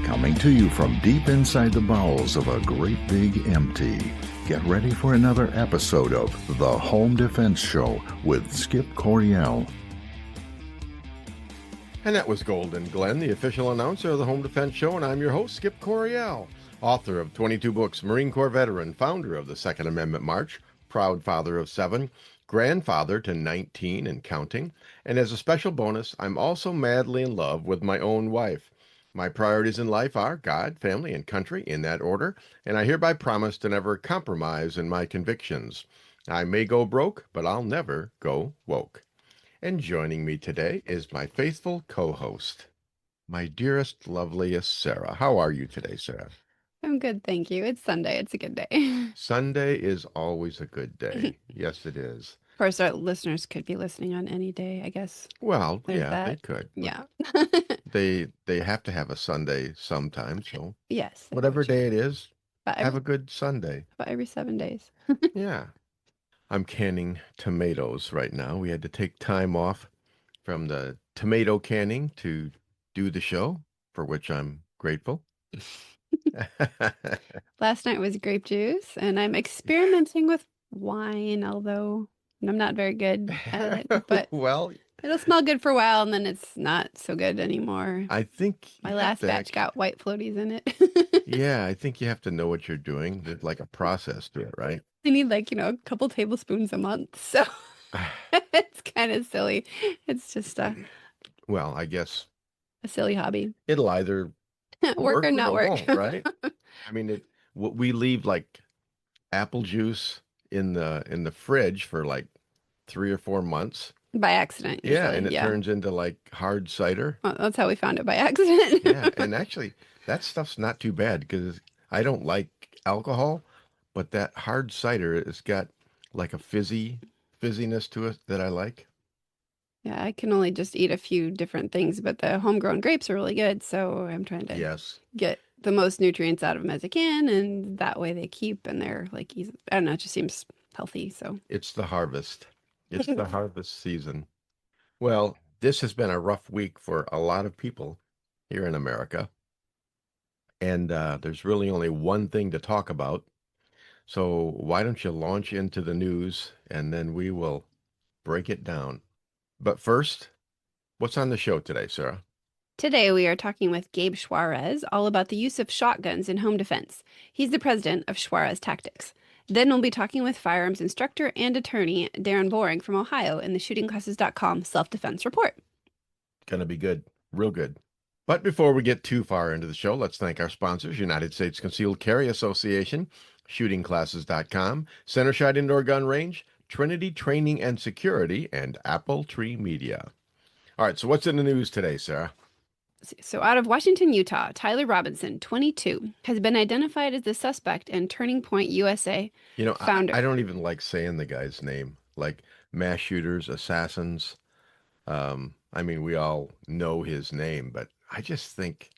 Coming to you from deep inside the bowels of a great big empty. Get ready for another episode of The Home Defense Show with Skip Coryell. And that was Golden Glenn, the official announcer of the Home Defense Show, and I'm your host, Skip Coryell, author of 22 books, Marine Corps veteran, founder of the Second Amendment March, proud father of 7, grandfather to 19 and counting, and as a special bonus, I'm also madly in love with my own wife. My priorities in life are God, family, and country, in that order, and I hereby promise to never compromise in my convictions. I may go broke, but I'll never go woke. And joining me today is my faithful co-host, my dearest, loveliest Sara. How are you today, Sara? I'm good, thank you. It's Sunday. It's a good day. Sunday is always a good day. Yes, it is. Of course, our listeners could be listening on any day, I guess. Well, There's yeah, they that. could. Yeah. They have to have a Sunday sometime, so Yes. whatever day it is, About have every, a good Sunday. about every 7 days. Yeah. I'm canning tomatoes right now. We had to take time off from the tomato canning to do the show, for which I'm grateful. Last night was grape juice, and I'm experimenting with wine, although I'm not very good at it. But Well, it'll smell good for a while, and then it's not so good anymore. I think My last batch got white floaties in it. Yeah, I think you have to know what you're doing. There's like a process to it, right? I need a couple tablespoons a month, so it's kind of silly. It's just Well, I guess a silly hobby. it'll either Work or not it work. won't, right? I mean, we leave like apple juice in the fridge for like 3 or 4 months. By accident, Yeah, usually. and it Yeah. turns into like hard cider. Well, that's how we found it, by accident. Yeah, and actually that stuff's not too bad because I don't like alcohol, but that hard cider has got like a fizziness to it that I like. Yeah, I can only just eat a few different things, but the homegrown grapes are really good, so I'm trying to Yes. get the most nutrients out of them as I can, and that way they keep and they're like easy. I don't know, it just seems healthy, so. It's the harvest. It's the harvest season. Well, this has been a rough week for a lot of people here in America. And there's really only one thing to talk about. So why don't you launch into the news and then we will break it down. But first, what's on the show today, Sara? Today we are talking with Gabe Suarez all about the use of shotguns in home defense. He's the president of Suarez Tactics. Then we'll be talking with firearms instructor and attorney Deron Boring from Ohio in the shootingclasses.com self-defense report. Gonna be good. Real good. But before we get too far into the show, let's thank our sponsors, United States Concealed Carry Association, shootingclasses.com, Centershot Indoor Gun Range, Trinity Training and Security, and Apple Tree Media. All right, so what's in the news today, Sara? So out of Washington, Utah, Tyler Robinson, 22, has been identified as the suspect in Turning Point USA founder. I don't even like saying the guy's name, like mass shooters, assassins. I mean, we all know his name, but I just think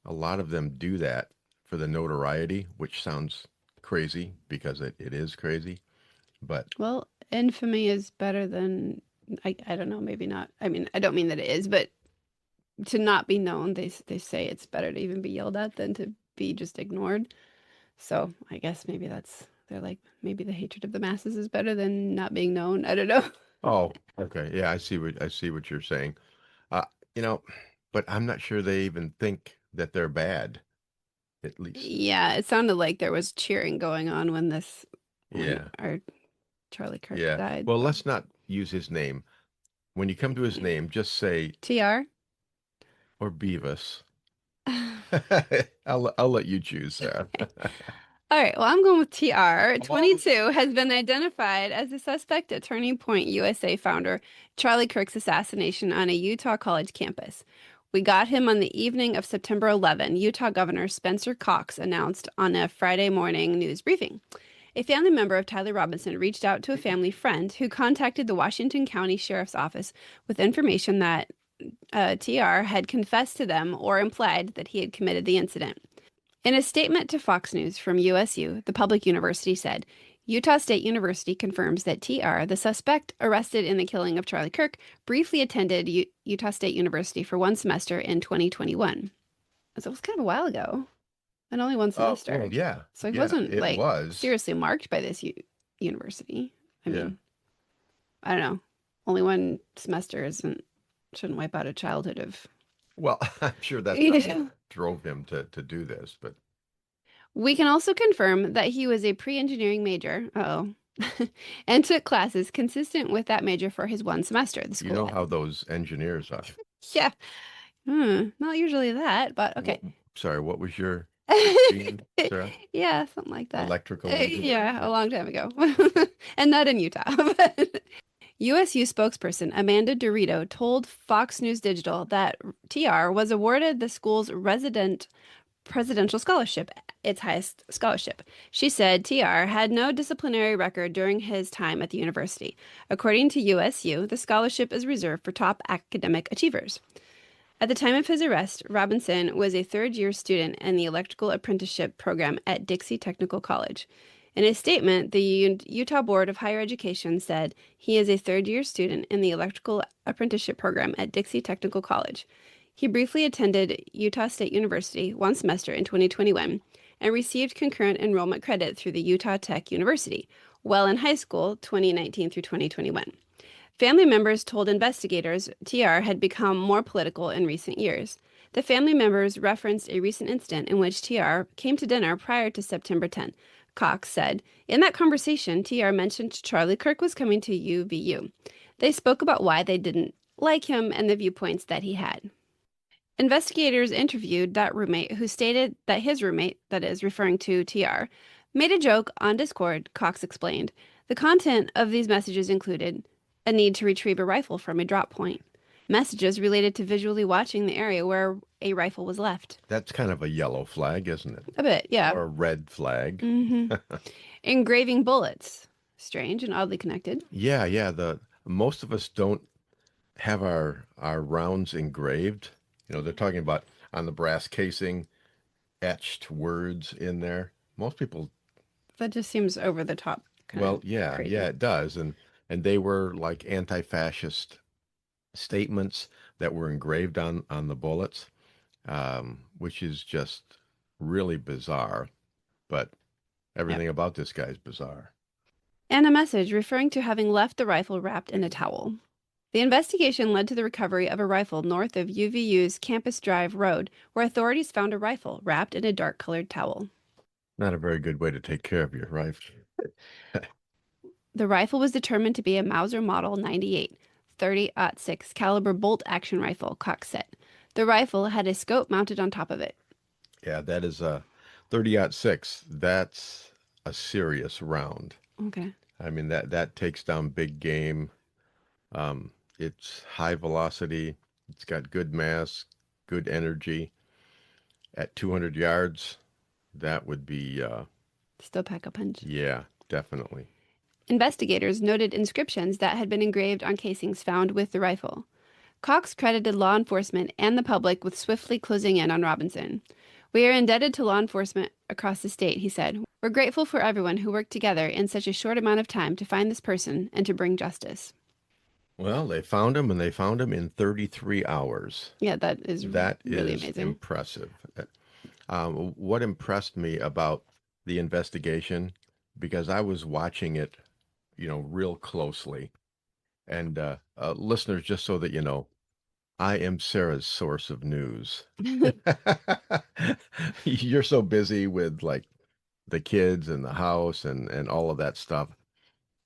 a lot of them do that for the notoriety, which sounds crazy because it is crazy. But Well, infamy is better than, I don't know, maybe not. I mean, I don't mean that it is, but to not be known, they say it's better to even be yelled at than to be just ignored. So I guess maybe they're like, maybe the hatred of the masses is better than not being known. I don't know. oh, okay, yeah, I see what you're saying. Uh, but I'm not sure they even think that they're bad, at least. Yeah, it sounded like there was cheering going on when Yeah. our Charlie Kirk Yeah. died. Well, let's not use his name. When you come to his name, just say TR? or Beavis. I'll let you choose, Sarah. All right, well, I'm going with TR. 22 has been identified as the suspect at Turning Point USA founder Charlie Kirk's assassination on a Utah college campus. We got him on the evening of September 11, Utah Governor Spencer Cox announced on a Friday morning news briefing. A family member of Tyler Robinson reached out to a family friend who contacted the Washington County Sheriff's Office with information that TR had confessed to them or implied that he had committed the incident. In a statement to Fox News from USU, the public university said, Utah State University confirms that TR, the suspect arrested in the killing of Charlie Kirk, briefly attended Utah State University for one semester in 2021. So it was kind of a while ago, and only one semester. Well, yeah. So he Yeah, wasn't it like was. seriously marked by this university. I Yeah. mean, I don't know. Only one semester shouldn't wipe out a childhood of. Well, I'm sure that's You not what know. drove him to do this, but We can also confirm that he was a pre-engineering major. Oh. And took classes consistent with that major for his one semester the you school know had. how those engineers are. Yeah. Not usually that, but okay. Sorry, what was your being, Sarah? Yeah, something like that. Electrical engineer? Yeah, a long time ago. And not in Utah. But USU spokesperson Amanda Dorito told Fox News Digital that TR was awarded the school's resident presidential scholarship, its highest scholarship. She said TR had no disciplinary record during his time at the university. According to USU, the scholarship is reserved for top academic achievers. At the time of his arrest, Robinson was a third-year student in the electrical apprenticeship program at Dixie Technical College. In a statement, the Utah Board of Higher Education said he is a third-year student in the electrical apprenticeship program at Dixie Technical College. He briefly attended Utah State University one semester in 2021 and received concurrent enrollment credit through the Utah Tech University while in high school 2019 through 2021. Family members told investigators TR had become more political in recent years. The family members referenced a recent incident in which TR came to dinner prior to September 10. Cox said, in that conversation, TR mentioned Charlie Kirk was coming to UVU. They spoke about why they didn't like him and the viewpoints that he had. Investigators interviewed that roommate who stated that his roommate, that is, referring to TR, made a joke on Discord, Cox explained. The content of these messages included a need to retrieve a rifle from a drop point, messages related to visually watching the area where a rifle was left. That's kind of a yellow flag, isn't it? A bit, yeah. Or a red flag. Engraving bullets. Strange and oddly connected. Yeah. Most of us don't have our rounds engraved. You know, they're talking about on the brass casing, etched words in there. Most people. That just seems over the top. Well, yeah, crazy. yeah, it does, and they were like anti-fascist statements that were engraved on the bullets, which is just really bizarre. But everything about this guy is bizarre. And a message referring to having left the rifle wrapped in a towel. The investigation led to the recovery of a rifle north of UVU's Campus Drive Road, where authorities found a rifle wrapped in a dark-colored towel. Not a very good way to take care of your rifle. The rifle was determined to be a Mauser Model 98, 30-06 caliber bolt-action rifle, Cox said. The rifle had a scope mounted on top of it. Yeah, that is a 30-06. That's a serious round. Okay. I mean, that takes down big game. It's high velocity. It's got good mass, good energy. At 200 yards, that would be... Still pack a punch. Yeah, definitely. Investigators noted inscriptions that had been engraved on casings found with the rifle. Cox credited law enforcement and the public with swiftly closing in on Robinson. We are indebted to law enforcement across the state, he said. We're grateful for everyone who worked together in such a short amount of time to find this person and to bring justice. Well, they found him, and they found him in 33 hours. Yeah, that is really amazing. Impressive. What impressed me about the investigation, because I was watching it, real closely. And listeners, just so that you know, I am Sarah's source of news. You're so busy with like the kids and the house and all of that stuff.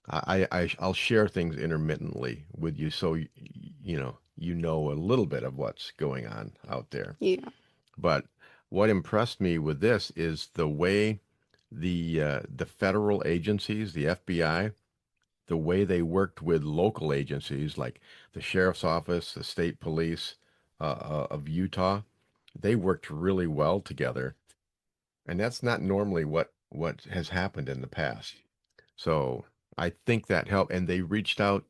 I'll share things intermittently with you, so you know a little bit of what's going on out there. Yeah. But what impressed me with this is the way the federal agencies, the FBI, the way they worked with local agencies like the sheriff's office, the state police of Utah. They worked really well together, and that's not normally what has happened in the past. So I think that helped, and they reached out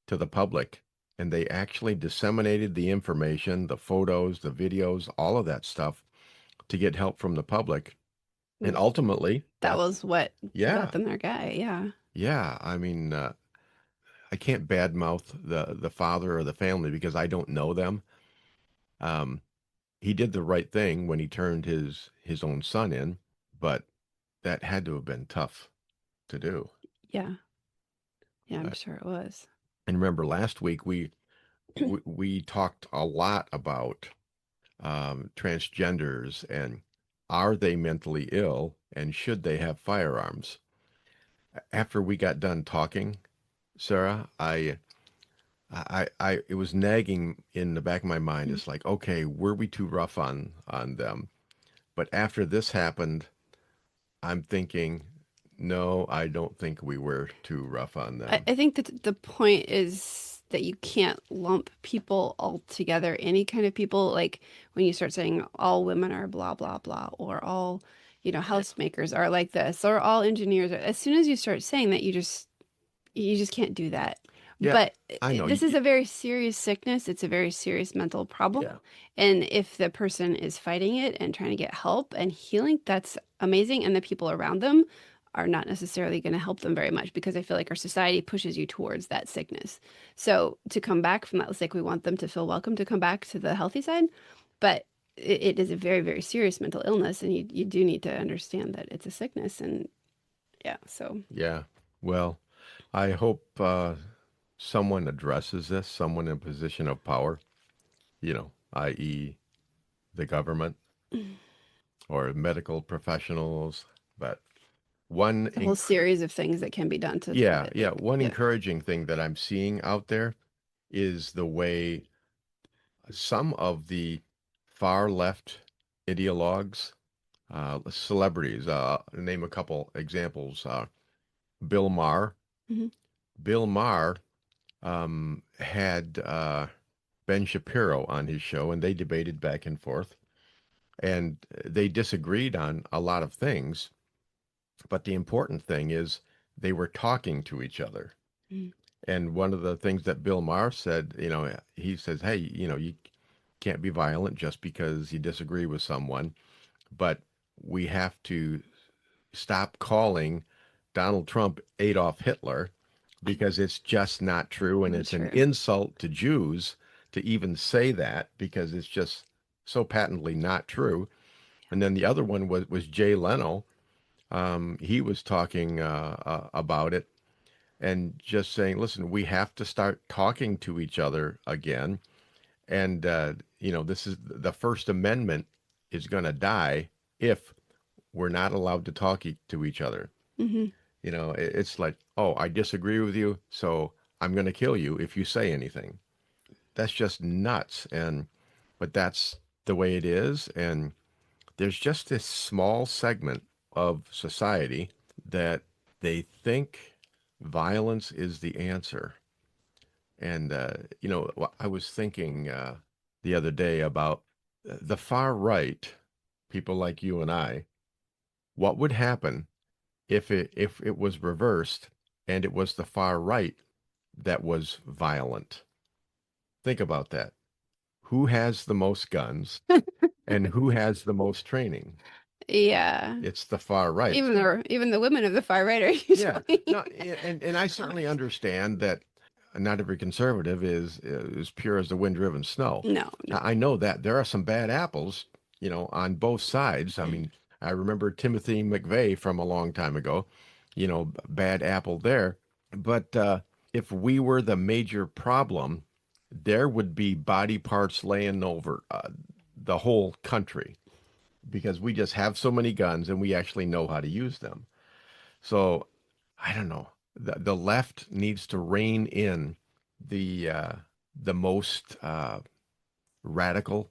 to the public, and they actually disseminated the information, the photos, the videos, all of that stuff to get help from the public. And ultimately, that was what got them their guy. Yeah. Yeah. I mean, I can't badmouth the father or the family because I don't know them. he did the right thing when he turned his own son in, but that had to have been tough to do. Yeah. Yeah, I'm Uh, sure it was. and remember, last week we talked a lot about transgenders and are they mentally ill and should they have firearms? After we got done talking, Sarah, it was nagging in the back of my mind. Mm. It's like, okay, were we too rough on them? But after this happened, I'm thinking, no, I don't think we were too rough on them. I think that the point is that you can't lump people all together, any kind of people. Like when you start saying all women are blah, blah, blah, or all, housemakers are like this, or all engineers are, as soon as you start saying that, you just can't do that. Yeah, But I know. this is a very serious sickness. It's a very serious mental problem. Yeah, And if the person is fighting it and trying to get help and healing, that's amazing. And the people around them are not necessarily going to help them very much because I feel like our society pushes you towards that sickness. So to come back from that, it's like we want them to feel welcome to come back to the healthy side. But it is a very, very serious mental illness. And you do need to understand that it's a sickness. And yeah, so. yeah. Well, I hope someone addresses this, someone in a position of power, i.e., the government or medical professionals. But one, A whole series of things that can be done to try yeah, to yeah, one yeah. encouraging thing that I'm seeing out there is the way some of the far left ideologues, celebrities, name a couple examples. Bill Maher. Mhm. Bill Maher had Ben Shapiro on his show, and they debated back and forth, and they disagreed on a lot of things. But the important thing is they were talking to each other. Mhm. And one of the things that Bill Maher said, he says, hey, you can't be violent just because you disagree with someone, but we have to stop calling Donald Trump Adolf Hitler because it's just not true. And Not it's an true. insult to Jews to even say that because it's just so patently not true. And then the other one was Jay Leno. He was talking about it and just saying, listen, we have to start talking to each other again. And, this is the First Amendment is going to die if we're not allowed to talk to each other. Hmm. It's like, oh, I disagree with you, so I'm going to kill you if you say anything. That's just nuts. But that's the way it is. And there's just this small segment of society that they think violence is the answer. And, I was thinking the other day about the far right, people like you and I, what would happen if it was reversed and it was the far right that was violent? Think about that. Who has the most guns and who has the most training? Yeah. It's the far right. Even the women of the far right are Yeah. usually No, and I certainly understand that not every conservative is pure as the wind-driven snow. no, no. I know that there are some bad apples, on both sides. I mean, I remember Timothy McVeigh from a long time ago, bad apple there. But if we were the major problem, there would be body parts laying over the whole country because we just have so many guns and we actually know how to use them. So I don't know. The left needs to rein in the uh, the most radical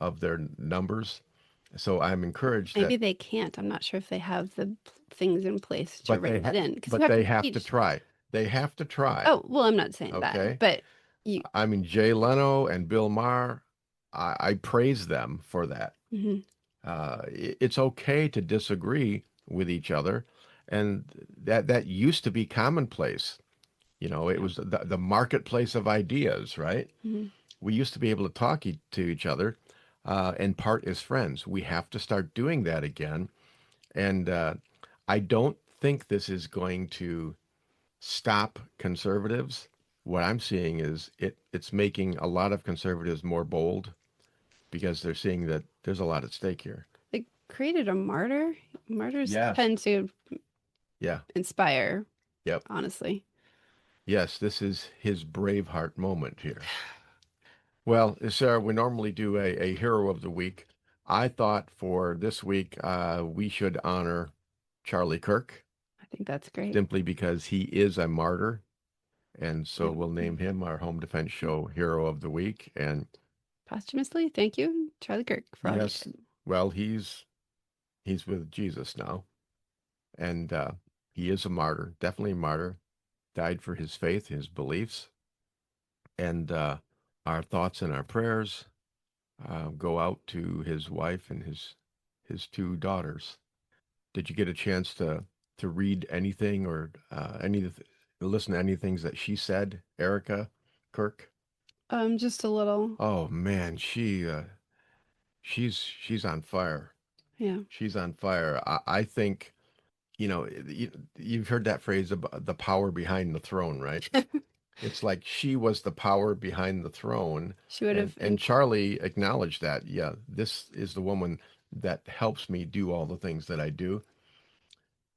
of their numbers. So I'm encouraged Maybe that, they can't. I'm not sure if they have the things in place to but rein it in because we but have they to have to teach. try. They have to try. Oh, well, I'm not saying that, Okay. but you. I mean, Jay Leno and Bill Maher, I praise them for that. Mhm. It's okay to disagree with each other, and that used to be commonplace. It Yeah. was the marketplace of ideas, right? Mhm. We used to be able to talk to each other and part as friends. We have to start doing that again. And I don't think this is going to stop conservatives. What I'm seeing is it's making a lot of conservatives more bold because they're seeing that there's a lot at stake here. They created a martyr. Martyrs Yes. tend to Yeah. inspire. Yep. Honestly. Yes, this is his Braveheart moment here. Well, Sarah, we normally do a hero of the week. I thought for this week we should honor Charlie Kirk. I think that's great. Simply because he is a martyr. And so Yeah. we'll name him our Home Defense Show Hero of the Week. And Posthumously, thank you, Charlie Kirk, for all you yes, did. well, he's with Jesus now. And he is a martyr, definitely a martyr. Died for his faith, his beliefs. And our thoughts and our prayers go out to his wife and his two daughters. Did you get a chance to read anything or listen to any things that she said, Erica Kirk? Just a little. Oh man, she's on fire. Yeah. She's on fire. I think, you've heard that phrase about the power behind the throne, right? It's like she was the power behind the throne. She would have. And Charlie acknowledged that. Yeah, this is the woman that helps me do all the things that I do.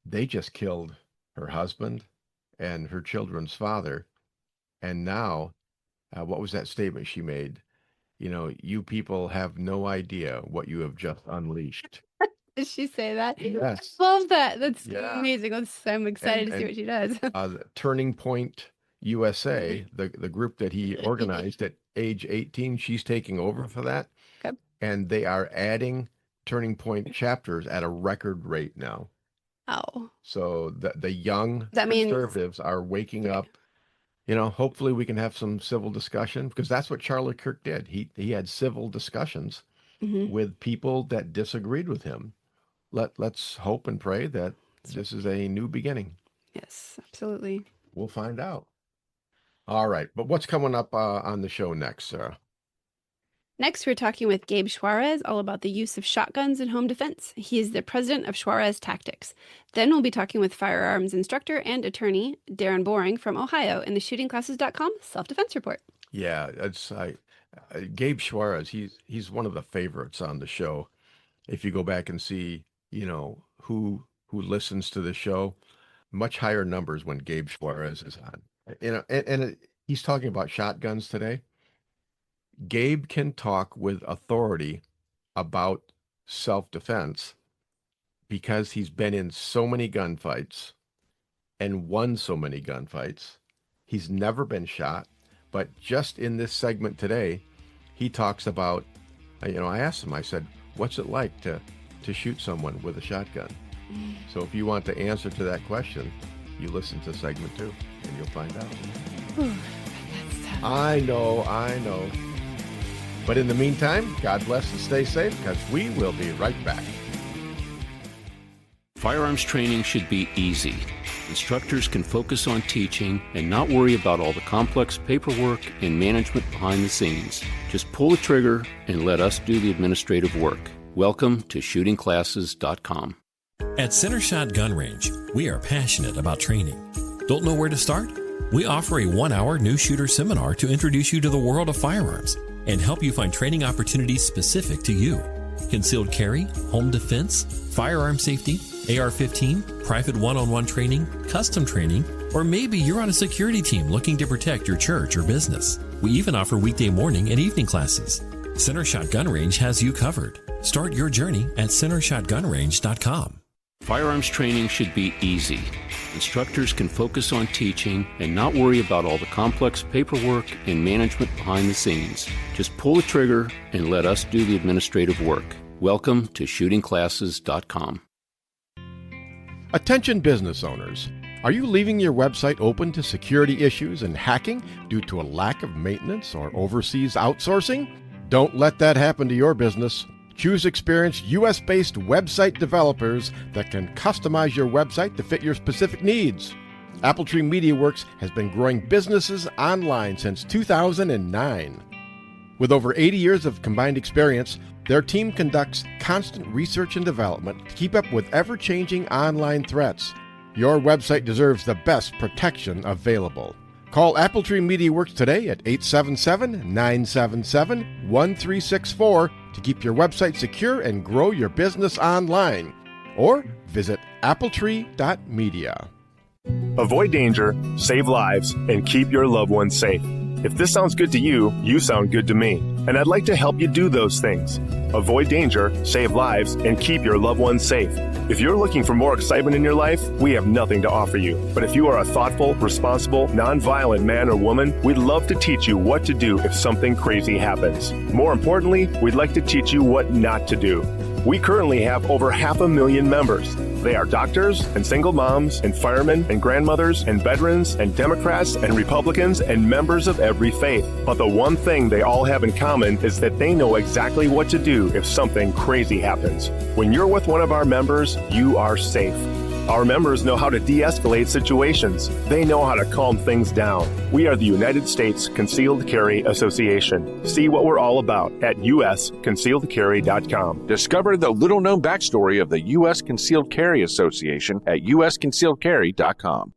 They just killed her husband and her children's father. And now, what was that statement she made? You people have no idea what you have just unleashed. Did she say that? Yes. I love that. That's Yeah. amazing. I'm excited to see what she does. Turning Point USA, the group that he organized at age 18, she's taking over for that. Okay. And they are adding Turning Point chapters at a record rate now. Oh. So the young That means- conservatives are waking up. Hopefully we can have some civil discussion, because that's what Charlie Kirk did. He had civil discussions with people that disagreed with him. Let's hope and pray that this is a new beginning. Yes, absolutely. We'll find out. All right. But what's coming up on the show next, Sarah? Next, we're talking with Gabe Suarez all about the use of shotguns in home defense. He is the president of Suarez Tactics. Then we'll be talking with firearms instructor and attorney Deron Boring from Ohio in the shootingclasses.com self-defense report. Yeah, it's Gabe Suarez. He's one of the favorites on the show. If you go back and see, who listens to the show, much higher numbers when Gabe Suarez is on. He's talking about shotguns today. Gabe can talk with authority about self-defense because he's been in so many gunfights and won so many gunfights. He's never been shot, but just in this segment today, he talks about, I asked him, I said, what's it like to shoot someone with a shotgun? So if you want the answer to that question, you listen to segment 2 and you'll find out. That's tough. I know. But in the meantime, God bless and stay safe, because we will be right back. Firearms training should be easy. Instructors can focus on teaching and not worry about all the complex paperwork and management behind the scenes. Just pull the trigger and let us do the administrative work. Welcome to shootingclasses.com. At Center Shot Gun Range, we are passionate about training. Don't know where to start? We offer a 1-hour new shooter seminar to introduce you to the world of firearms and help you find training opportunities specific to you. Concealed carry, home defense, firearm safety, AR-15, private one-on-one training, custom training, or maybe you're on a security team looking to protect your church or business. We even offer weekday morning and evening classes. Center Shot Gun Range has you covered. Start your journey at centershotgunrange.com. Firearms training should be easy. Instructors can focus on teaching and not worry about all the complex paperwork and management behind the scenes. Just pull the trigger and let us do the administrative work. Welcome to shootingclasses.com. Attention business owners. Are you leaving your website open to security issues and hacking due to a lack of maintenance or overseas outsourcing? Don't let that happen to your business. Choose experienced U.S.-based website developers that can customize your website to fit your specific needs. Appletree MediaWorks has been growing businesses online since 2009. With over 80 years of combined experience, their team conducts constant research and development to keep up with ever-changing online threats. Your website deserves the best protection available. Call Appletree MediaWorks today at 877-977-1364 to keep your website secure and grow your business online. Or visit appletree.media. Avoid danger, save lives, and keep your loved ones safe. If this sounds good to you, you sound good to me. And I'd like to help you do those things. Avoid danger, save lives, and keep your loved ones safe. If you're looking for more excitement in your life, we have nothing to offer you. But if you are a thoughtful, responsible, nonviolent man or woman, we'd love to teach you what to do if something crazy happens. More importantly, we'd like to teach you what not to do. We currently have over 500,000 members. They are doctors and single moms and firemen and grandmothers and veterans and Democrats and Republicans and members of every faith. But the one thing they all have in common is that they know exactly what to do if something crazy happens. When you're with one of our members, you are safe. Our members know how to de-escalate situations. They know how to calm things down. We are the United States Concealed Carry Association. See what we're all about at usconcealedcarry.com. Discover the little-known backstory of the U.S. Concealed Carry Association at usconcealedcarry.com.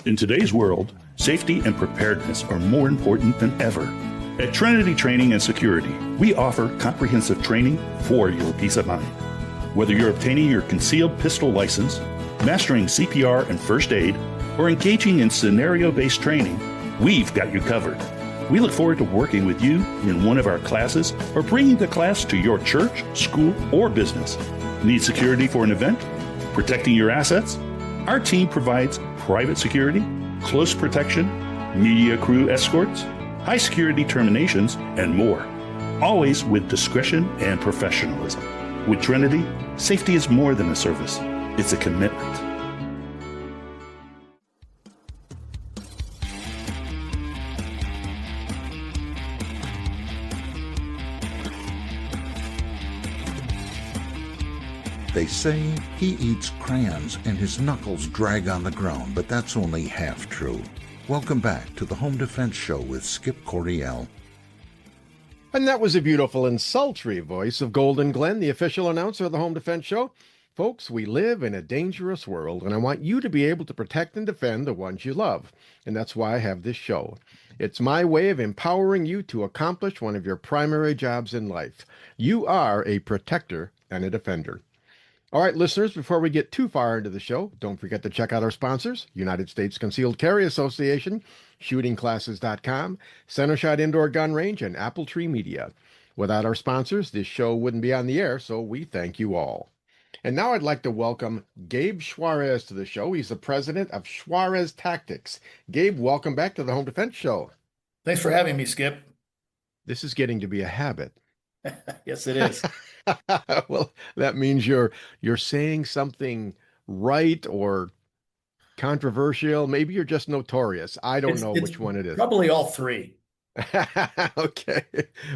In today's world, safety and preparedness are more important than ever. At Trinity Training and Security, we offer comprehensive training for your peace of mind. Whether you're obtaining your concealed pistol license, mastering CPR and first aid, or engaging in scenario-based training, we've got you covered. We look forward to working with you in one of our classes or bringing the class to your church, school, or business. Need security for an event? Protecting your assets? Our team provides private security, close protection, media crew escorts, high security terminations, and more. Always with discretion and professionalism. With Trinity, safety is more than a service. It's a commitment. They say he eats crayons and his knuckles drag on the ground, but that's only half true. Welcome back to the Home Defense Show with Skip Coryell. And that was a beautiful and sultry voice of Golden Glenn, the official announcer of the Home Defense Show. Folks, we live in a dangerous world, and I want you to be able to protect and defend the ones you love. And that's why I have this show. It's my way of empowering you to accomplish one of your primary jobs in life. You are a protector and a defender. All right, listeners, before we get too far into the show, don't forget to check out our sponsors, United States Concealed Carry Association, shootingclasses.com, Center Shot Indoor Gun Range, and Apple Tree Media. Without our sponsors, this show wouldn't be on the air, so we thank you all. And now I'd like to welcome Gabe Suarez to the show. He's the president of Suarez Tactics. Gabe, welcome back to the Home Defense Show. Thanks for having me, Skip. This is getting to be a habit. Yes, it is. Well, that means you're saying something right or controversial. Maybe you're just notorious. I don't know which one it is. Probably all three. Okay.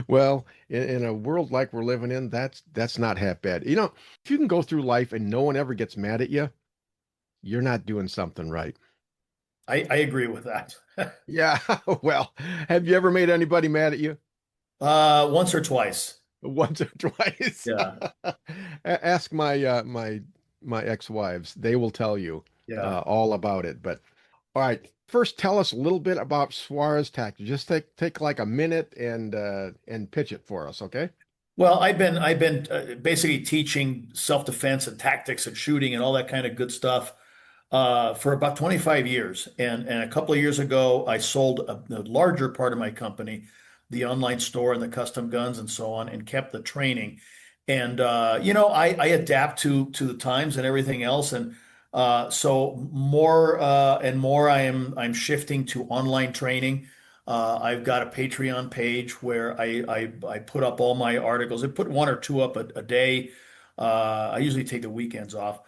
Well, in a world like we're living in, that's not half bad. You know, if you can go through life and no one ever gets mad at you, you're not doing something right. I agree with that. Yeah. Well, have you ever made anybody mad at you? Once or twice. Once or twice. Yeah. Ask my my ex-wives. They will tell you all about it. But all right, first tell us a little bit about Suarez Tactics. Just take like a minute and pitch it for us, okay? Well, I've been basically teaching self-defense and tactics and shooting and all that kind of good stuff for about 25 years. And a couple of years ago, I sold a larger part of my company, the online store and the custom guns and so on, and kept the training. And, I adapt to the times and everything else. And so more and more I'm shifting to online training. I've got a Patreon page where I put up all my articles. I put one or two up a day. I usually take the weekends off.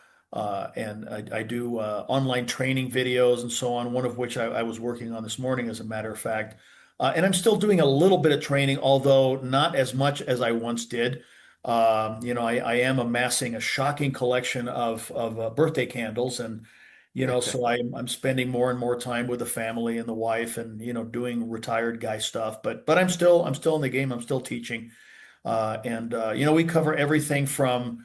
And I do online training videos and so on, one of which I was working on this morning, as a matter of fact. And I'm still doing a little bit of training, although not as much as I once did. I am amassing a shocking collection of birthday candles, and so I'm spending more and more time with the family and the wife, and doing retired guy stuff. But I'm still in the game. I'm still teaching, and we cover everything from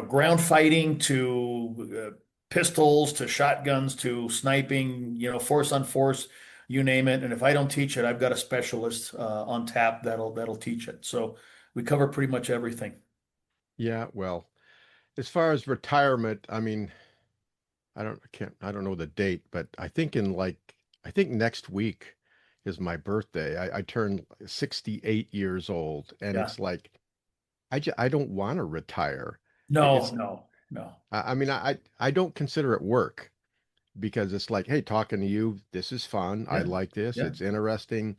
ground fighting to pistols to shotguns to sniping. Force on force. You name it, and if I don't teach it, I've got a specialist on tap that'll teach it. So we cover pretty much everything. Yeah, well, as far as retirement, I mean, I don't know the date, but I think next week is my birthday. I turn 68 years old, and Yeah. it's like I don't want to retire. No, It's no, no. I mean, I don't consider it work because it's like, hey, talking to you, this is fun. I Yeah, like this. yeah. It's interesting.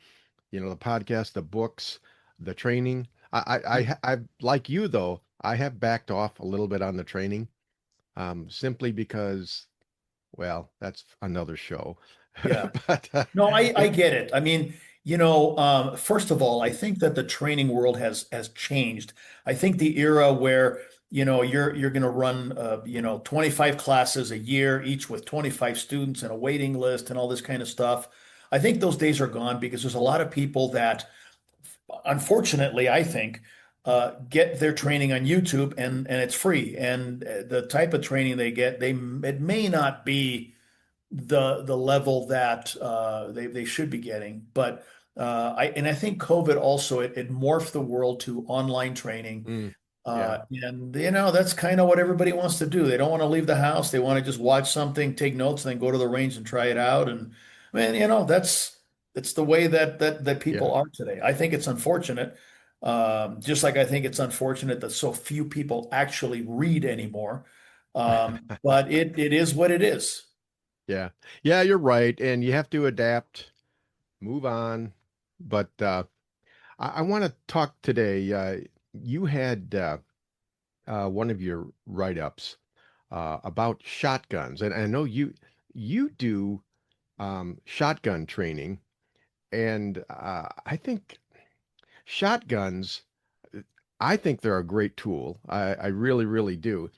You know, the podcast, the books, the training. I like you though. I have backed off a little bit on the training, simply because, well, that's another show. Yeah. But No, I get it. I mean, first of all, I think that the training world has changed. I think the era where, you're going to run, 25 classes a year, each with 25 students and a waiting list and all this kind of stuff. I think those days are gone because there's a lot of people that, unfortunately, I think, get their training on YouTube and it's free. And the type of training they get, it may not be the level that they should be getting. But I think COVID also it morphed the world to online training. mm, yeah, And that's kind of what everybody wants to do. They don't want to leave the house. They want to just watch something, take notes, and then go to the range and try it out. And man, it's the way that people yeah. are today. I think it's unfortunate. Just like I think it's unfortunate that so few people actually read anymore. But it is what it is. Yeah. Yeah, you're right. And you have to adapt, move on. But I want to talk today. You had one of your write-ups about shotguns, and I know you do shotgun training, and I think shotguns. I think they're a great tool. I really, really do.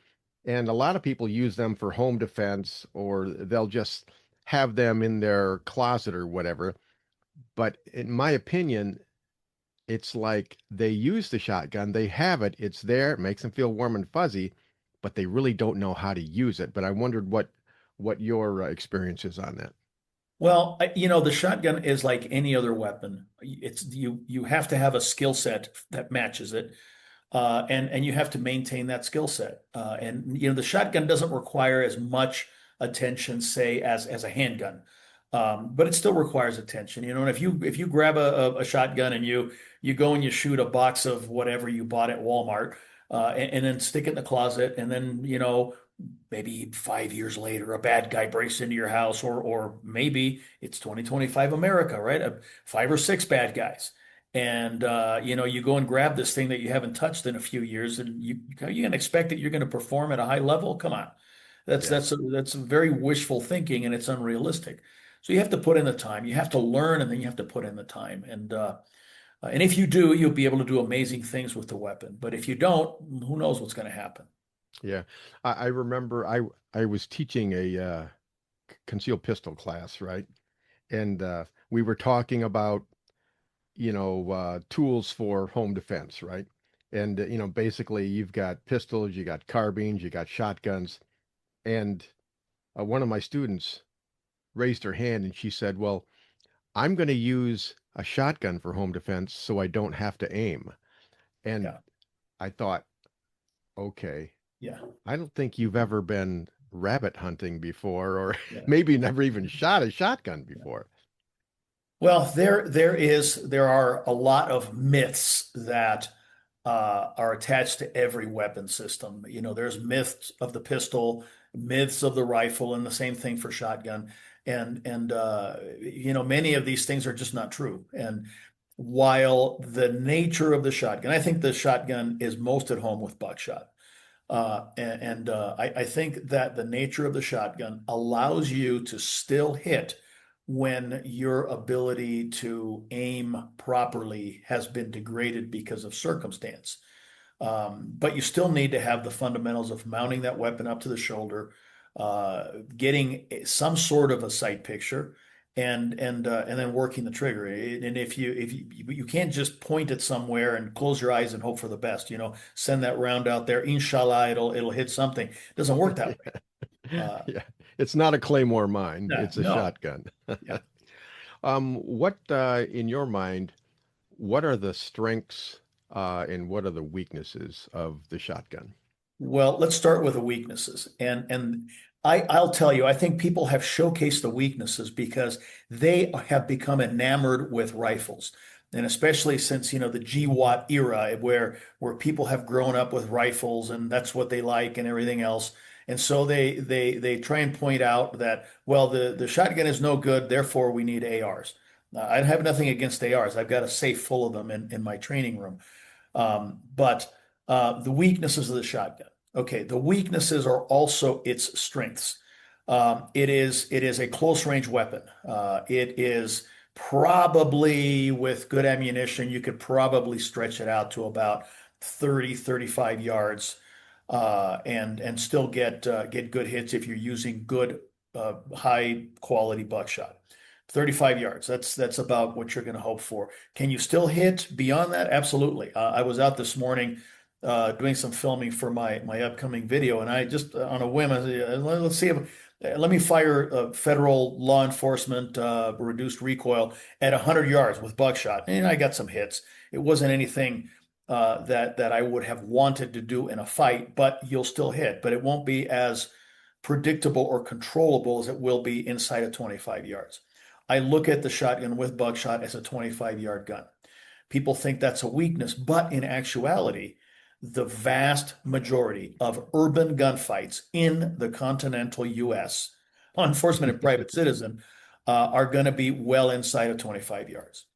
And a lot of people use them for home defense, or they'll just have them in their closet or whatever. But in my opinion, it's like they use the shotgun, they have it, it's there, it makes them feel warm and fuzzy, but they really don't know how to use it. But I wondered what your experience is on that. Well, the shotgun is like any other weapon. You have to have a skill set that matches it, and you have to maintain that skill set. And the shotgun doesn't require as much attention, say, as a handgun, but it still requires attention. And if you grab a shotgun and you go and you shoot a box of whatever you bought at Walmart, and then stick it in the closet, and then maybe 5 years later, a bad guy breaks into your house, or maybe it's 2025 America, right? 5 or 6 bad guys. And you go and grab this thing that you haven't touched in a few years, and you can expect that you're going to perform at a high level. Come on, that's Yeah. that's very wishful thinking, and it's unrealistic. So you have to put in the time. You have to learn, and then you have to put in the time. And if you do, you'll be able to do amazing things with the weapon. But if you don't, who knows what's going to happen? Yeah. I remember I was teaching a concealed pistol class, right? And we were talking about, tools for home defense, right? And basically you've got pistols, you got carbines, you got shotguns. And one of my students raised her hand and she said, "Well, I'm going to use a shotgun for home defense so I don't have to aim." And Yeah, I thought, okay, yeah, I don't think you've ever been rabbit hunting before, or yeah. maybe never even shot a shotgun before. Well, there are a lot of myths that are attached to every weapon system. There's myths of the pistol, myths of the rifle, and the same thing for shotgun. And many of these things are just not true. And while the nature of the shotgun, I think the shotgun is most at home with buckshot. I think that the nature of the shotgun allows you to still hit when your ability to aim properly has been degraded because of circumstance. But you still need to have the fundamentals of mounting that weapon up to the shoulder, getting some sort of a sight picture, and then working the trigger. And if you can't just point it somewhere and close your eyes and hope for the best, send that round out there, inshallah, it'll hit something. It doesn't work that way. Yeah, it's not a claymore mine; No, it's a no. shotgun. Yeah. What, in your mind, what are the strengths and what are the weaknesses of the shotgun? Well, let's start with the weaknesses. And I'll tell you, I think people have showcased the weaknesses because they have become enamored with rifles. And especially since, the GWAT era where people have grown up with rifles and that's what they like and everything else. And so they try and point out that, well, the shotgun is no good, therefore we need ARs. I have nothing against ARs. I've got a safe full of them in my training room. But the weaknesses of the shotgun. Okay, the weaknesses are also its strengths. It is a close range weapon. It is probably, with good ammunition, you could probably stretch it out to about 30, 35 yards, and still get good hits if you're using good high quality buckshot. 35 yards. That's about what you're going to hope for. Can you still hit beyond that? Absolutely. I was out this morning doing some filming for my upcoming video, and I just on a whim, I said, let's see if let me fire federal law enforcement reduced recoil at 100 yards with buckshot, and I got some hits. It wasn't anything that I would have wanted to do in a fight, but you'll still hit, but it won't be as predictable or controllable as it will be inside of 25 yards. I look at the shotgun with buckshot as a 25-yard gun. People think that's a weakness, but in actuality, the vast majority of urban gunfights in the continental U.S., law enforcement and private citizen, are going to be well inside of 25 yards.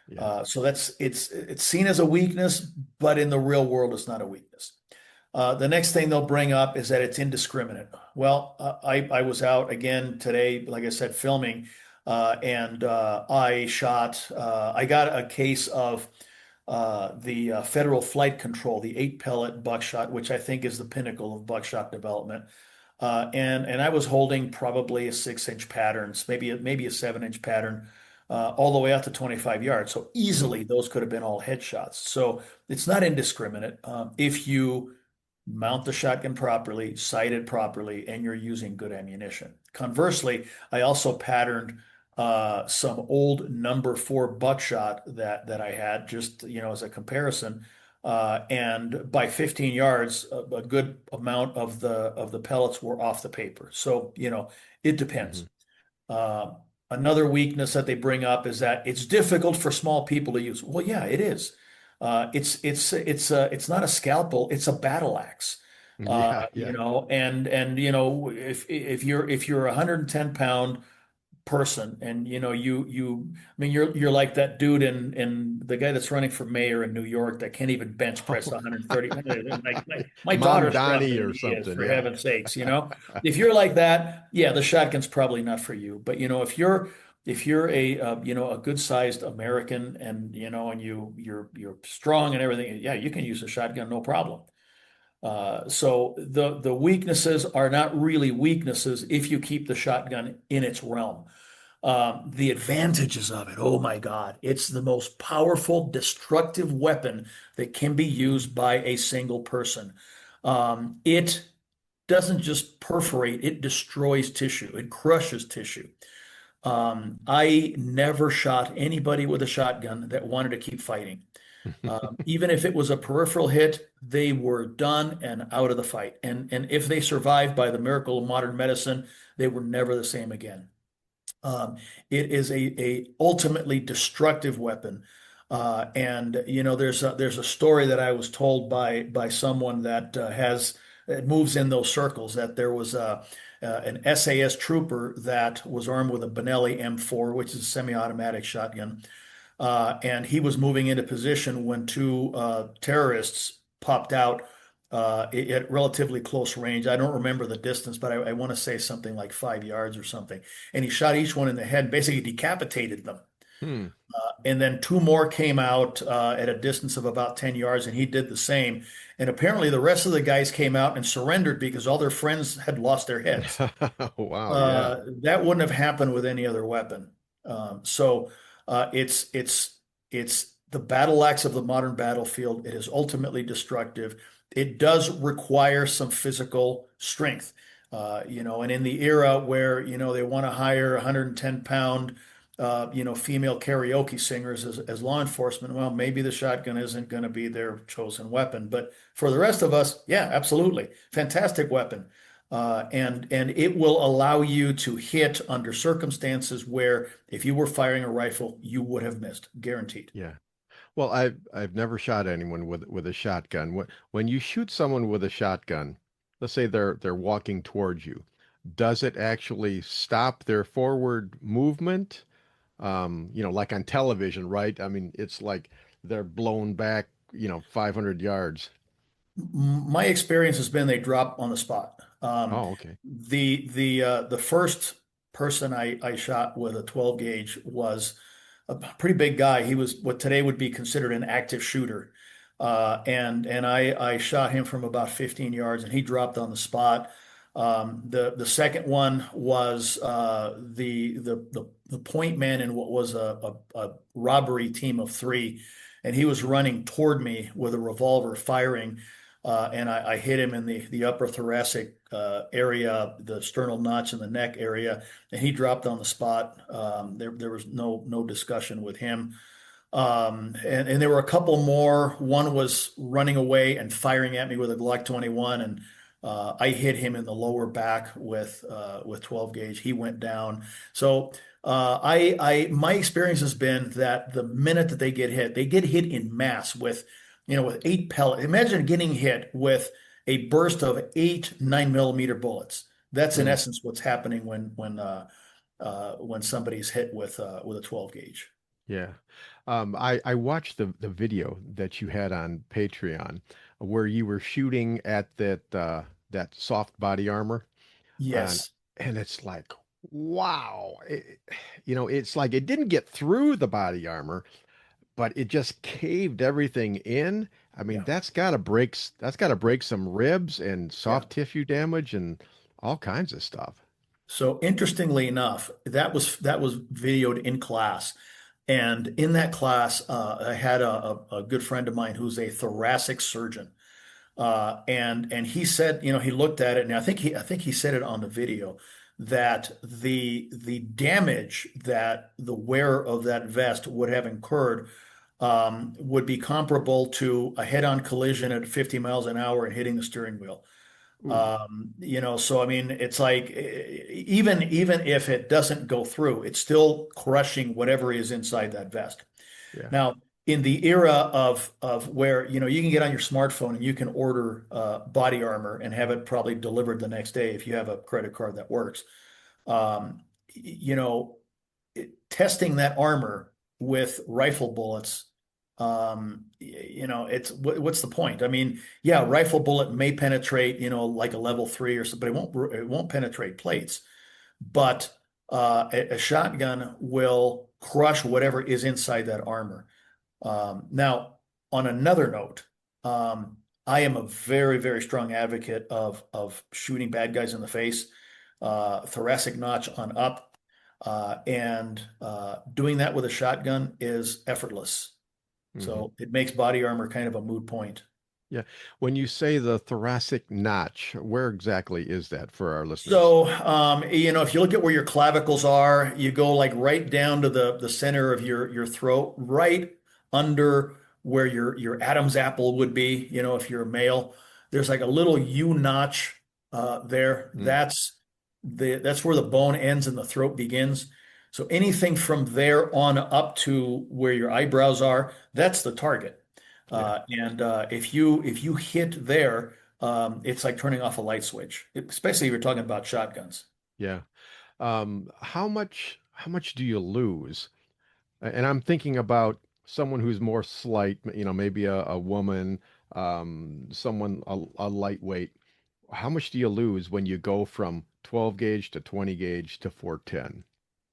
Yeah. So it's seen as a weakness, but in the real world, it's not a weakness. The next thing they'll bring up is that it's indiscriminate. Well, I was out again today, like I said, filming, and I got a case of the Federal Flight Control, the 8-pellet buckshot, which I think is the pinnacle of buckshot development. And I was holding probably a 6-inch pattern, maybe a 7-inch pattern, all the way out to 25 yards. So easily those could have been all headshots. So it's not indiscriminate. If you mount the shotgun properly, sight it properly, and you're using good ammunition. Conversely, I also patterned some old number 4 buckshot that I had, just as a comparison, and by 15 yards, a good amount of the pellets were off the paper. So it depends. Another weakness that they bring up is that it's difficult for small people to use. Well, yeah, it is. It's not a scalpel; it's a battle axe. Yeah. If you're a 110-pound person, and you're like that dude in the guy that's running for mayor in New York that can't even bench press 130. My daughter's Donnie or something, something, for yeah. heaven's sakes. If you're like that, yeah, the shotgun's probably not for you. But if you're a good sized American, and you're strong and everything, yeah, you can use a shotgun, no problem. So the weaknesses are not really weaknesses if you keep the shotgun in its realm. The advantages of it, oh my God, it's the most powerful destructive weapon that can be used by a single person. It doesn't just perforate, it destroys tissue, it crushes tissue. I never shot anybody with a shotgun that wanted to keep fighting. Even if it was a peripheral hit, they were done and out of the fight. And if they survived by the miracle of modern medicine, they were never the same again. It is a ultimately destructive weapon. And there's a story that I was told by someone that moves in those circles, that there was an SAS trooper that was armed with a Benelli M4, which is a semi-automatic shotgun. And he was moving into position when 2 terrorists popped out at relatively close range. I don't remember the distance, but I want to say something like 5 yards or something. And he shot each one in the head, basically decapitated them. And then 2 more came out at a distance of about 10 yards, and he did the same. And apparently the rest of the guys came out and surrendered because all their friends had lost their heads. Wow. Yeah. That wouldn't have happened with any other weapon. It's the battle axe of the modern battlefield. It is ultimately destructive. It does require some physical strength, and in the era where they want to hire 110-pound female karaoke singers as law enforcement, well, maybe the shotgun isn't going to be their chosen weapon. But for the rest of us, yeah, absolutely. Fantastic weapon. And it will allow you to hit under circumstances where if you were firing a rifle, you would have missed, guaranteed. Yeah. Well, I've never shot anyone with a shotgun. When you shoot someone with a shotgun, let's say they're walking towards you, does it actually stop their forward movement? Like on television, right? I mean, it's like they're blown back, 500 yards. My experience has been they drop on the spot. Oh, okay. The first person I shot with a 12 gauge was a pretty big guy. He was what today would be considered an active shooter. And I shot him from about 15 yards and he dropped on the spot. The second one was the point man in what was a robbery team of three, and he was running toward me with a revolver firing, and I hit him in the upper thoracic area, the sternal notch in the neck area, and he dropped on the spot. There was no discussion with him. And there were a couple more. One was running away and firing at me with a Glock 21, and I hit him in the lower back with 12 gauge. He went down. So my experience has been that the minute that they get hit in mass with 8 pellets. Imagine getting hit with a burst of 8 9mm bullets. That's in essence what's happening when somebody's hit with a 12 gauge. Yeah. I watched the video that you had on Patreon where you were shooting at that soft body armor. Yes. And it's like, wow. It's like it didn't get through the body armor, but it just caved everything in. I mean, that's got to break some ribs and soft tissue damage and all kinds of stuff. So interestingly enough, that was videoed in class. And in that class, I had a good friend of mine who's a thoracic surgeon. And he said, he looked at it, and I think he said it on the video, that the damage that the wearer of that vest would have incurred would be comparable to a head-on collision at 50 miles an hour and hitting the steering wheel. So I mean, it's like even if it doesn't go through, it's still crushing whatever is inside that vest. Yeah. Now, in the era of where you can get on your smartphone and you can order body armor and have it probably delivered the next day if you have a credit card that works. Testing that armor with rifle bullets, it's what's the point? I mean, yeah, rifle bullet may penetrate, like a level 3 or something, but it won't penetrate plates. But a shotgun will crush whatever is inside that armor. Now, on another note, I am a very, very strong advocate of shooting bad guys in the face, thoracic notch on up, and doing that with a shotgun is effortless. So it makes body armor kind of a moot point. Yeah. When you say the thoracic notch, where exactly is that for our listeners? So, if you look at where your clavicles are, you go like right down to the center of your throat, right under where your Adam's apple would be, if you're a male. There's like a little U notch there. That's where the bone ends and the throat begins. So anything from there on up to where your eyebrows are, that's the target. And if you hit there, it's like turning off a light switch, especially if you're talking about shotguns. Yeah. How much do you lose? And I'm thinking about someone who's more slight, maybe a woman, someone a lightweight. How much do you lose when you go from 12 gauge to 20 gauge to 410?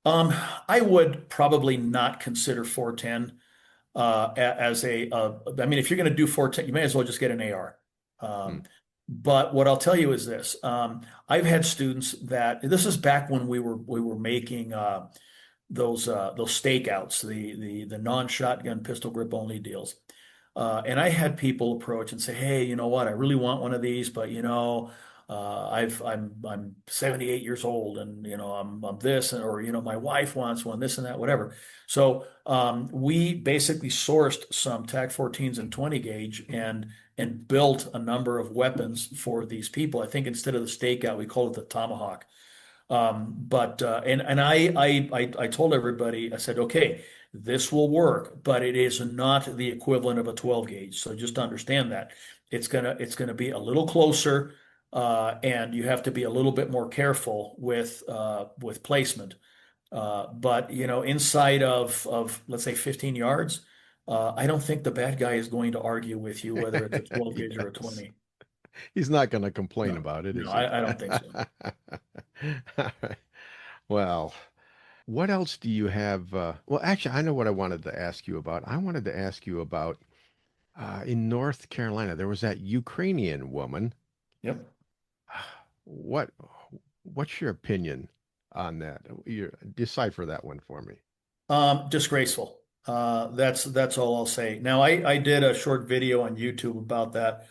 I would probably not consider 410 as I mean, if you're going to do 410, you may as well just get an AR. But what I'll tell you is this: I've had students this is back when we were making those stakeouts, the non-shotgun pistol grip only deals. And I had people approach and say, hey, you know what? I really want one of these, but I'm 78 years old, and I'm this, or my wife wants one, this and that, whatever. So we basically sourced some TAC 14s and 20 gauge and built a number of weapons for these people. I think instead of the stakeout, we call it the tomahawk. I told everybody, I said, okay, this will work, but it is not the equivalent of a 12 gauge. So just understand that it's gonna be a little closer, and you have to be a little bit more careful with placement. But inside of let's say 15 yards, I don't think the bad guy is going to argue with you whether it's a 12 gauge or a 20. He's not going to complain No, about it, no, is he? I don't think so. All right. Well, what else do you have? Well, actually, I know what I wanted to ask you about. I wanted to ask you about in North Carolina, there was that Ukrainian woman. Yep. What what's your opinion on that? Decipher that one for me. Disgraceful. That's all I'll say. Now, I did a short video on YouTube about that,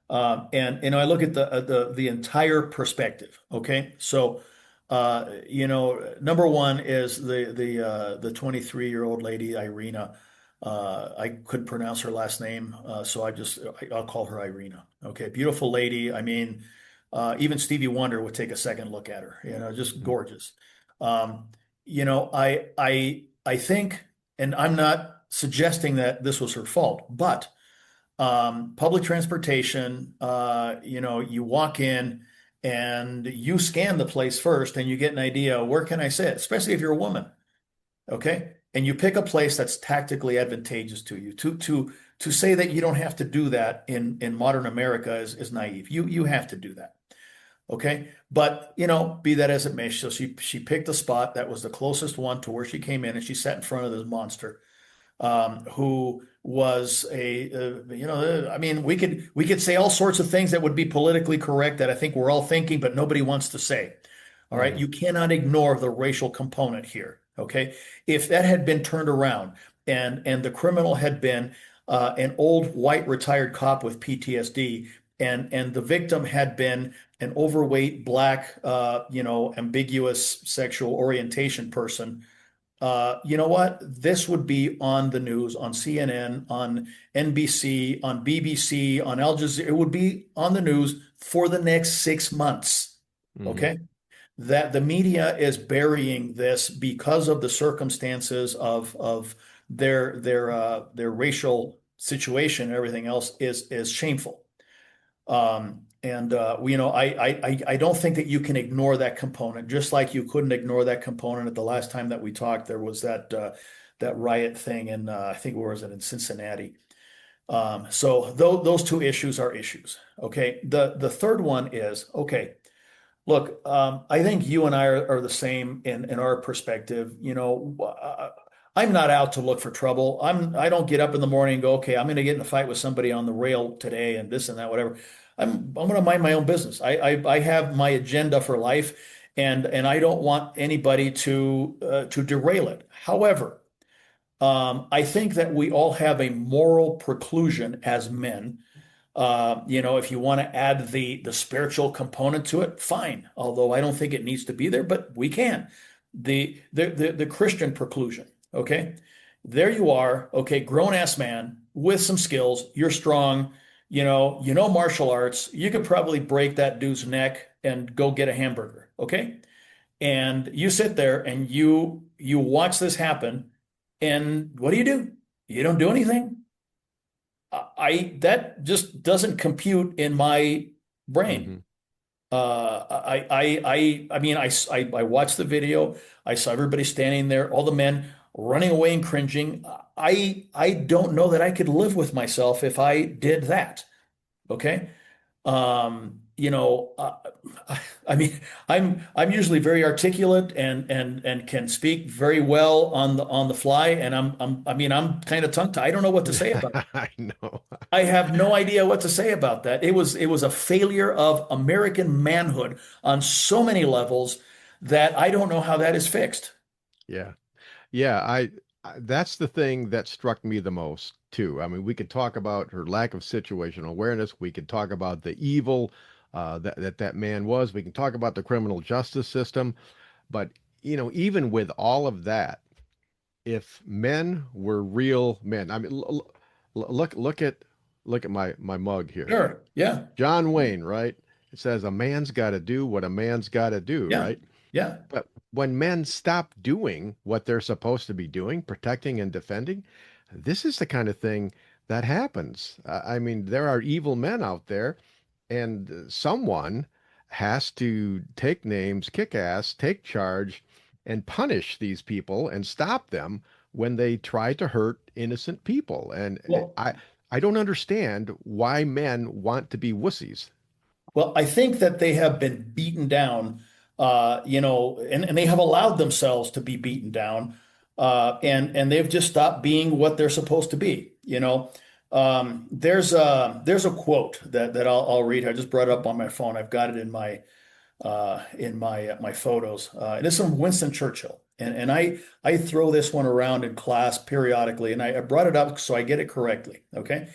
and I look at the entire perspective. Okay, so number one is the 23-year-old lady Irina. I couldn't pronounce her last name, so I'll call her Irina. Okay, beautiful lady. I mean, even Stevie Wonder would take a second look at her. Just gorgeous. I think, and I'm not suggesting that this was her fault, but public transportation, you walk in and you scan the place first and you get an idea, where can I sit? Especially if you're a woman, okay? And you pick a place that's tactically advantageous to you. To say that you don't have to do that in modern America is naive. You have to do that. Okay. But, be that as it may, so she picked a spot that was the closest one to where she came in, and she sat in front of this monster, who was I mean, we could say all sorts of things that would be politically correct that I think we're all thinking, but nobody wants to say. All right. You cannot ignore the racial component here. Okay. If that had been turned around and the criminal had been an old white retired cop with PTSD, and the victim had been an overweight black, ambiguous sexual orientation person, you know what? This would be on the news, on CNN, on NBC, on BBC, on Al Jazeera. It would be on the news for the next 6 months. Okay. That the media is burying this because of the circumstances of their racial situation and everything else is shameful. I don't think that you can ignore that component, just like you couldn't ignore that component at the last time that we talked. There was that riot thing in I think where was it, in Cincinnati. So those two issues are issues. Okay. The third one is, okay, look, I think you and I are the same in our perspective. I'm not out to look for trouble. I don't get up in the morning and go, okay, I'm going to get in a fight with somebody on the rail today and this and that, whatever. I'm going to mind my own business. I have my agenda for life, and I don't want anybody to derail it. However, I think that we all have a moral preclusion as men. If you want to add the spiritual component to it, fine. Although I don't think it needs to be there, but we can. The Christian preclusion. Okay, there you are. Okay, grown ass man with some skills. You're strong. Martial arts. You could probably break that dude's neck and go get a hamburger. Okay, and you sit there and you watch this happen, and what do? You don't do anything. That just doesn't compute in my brain. I watched the video. I saw everybody standing there, all the men running away and cringing. I don't know that I could live with myself if I did that. Okay. I'm usually very articulate and can speak very well on the fly. And I'm kind of tongue-tied. I don't know what to say about it. I know. I have no idea what to say about that. It was a failure of American manhood on so many levels that I don't know how that is fixed. Yeah. Yeah, that's the thing that struck me the most too. I mean, we could talk about her lack of situational awareness. We could talk about the evil that man was. We can talk about the criminal justice system, but even with all of that, if men were real men, I mean, look at my mug here. Sure. Yeah. John Wayne, right? It says a man's got to do what a man's got to do, Yeah. right? Yeah. But when men stop doing what they're supposed to be doing, protecting and defending, this is the kind of thing that happens. I mean, there are evil men out there, and someone has to take names, kick ass, take charge, and punish these people and stop them when they try to hurt innocent people. And Well, I don't understand why men want to be wussies. Well, I think that they have been beaten down, and they have allowed themselves to be beaten down, and they've just stopped being what they're supposed to be. There's a quote that I'll read. I just brought it up on my phone. I've got it in my photos. And it's from Winston Churchill, and I throw this one around in class periodically, and I brought it up so I get it correctly. Okay.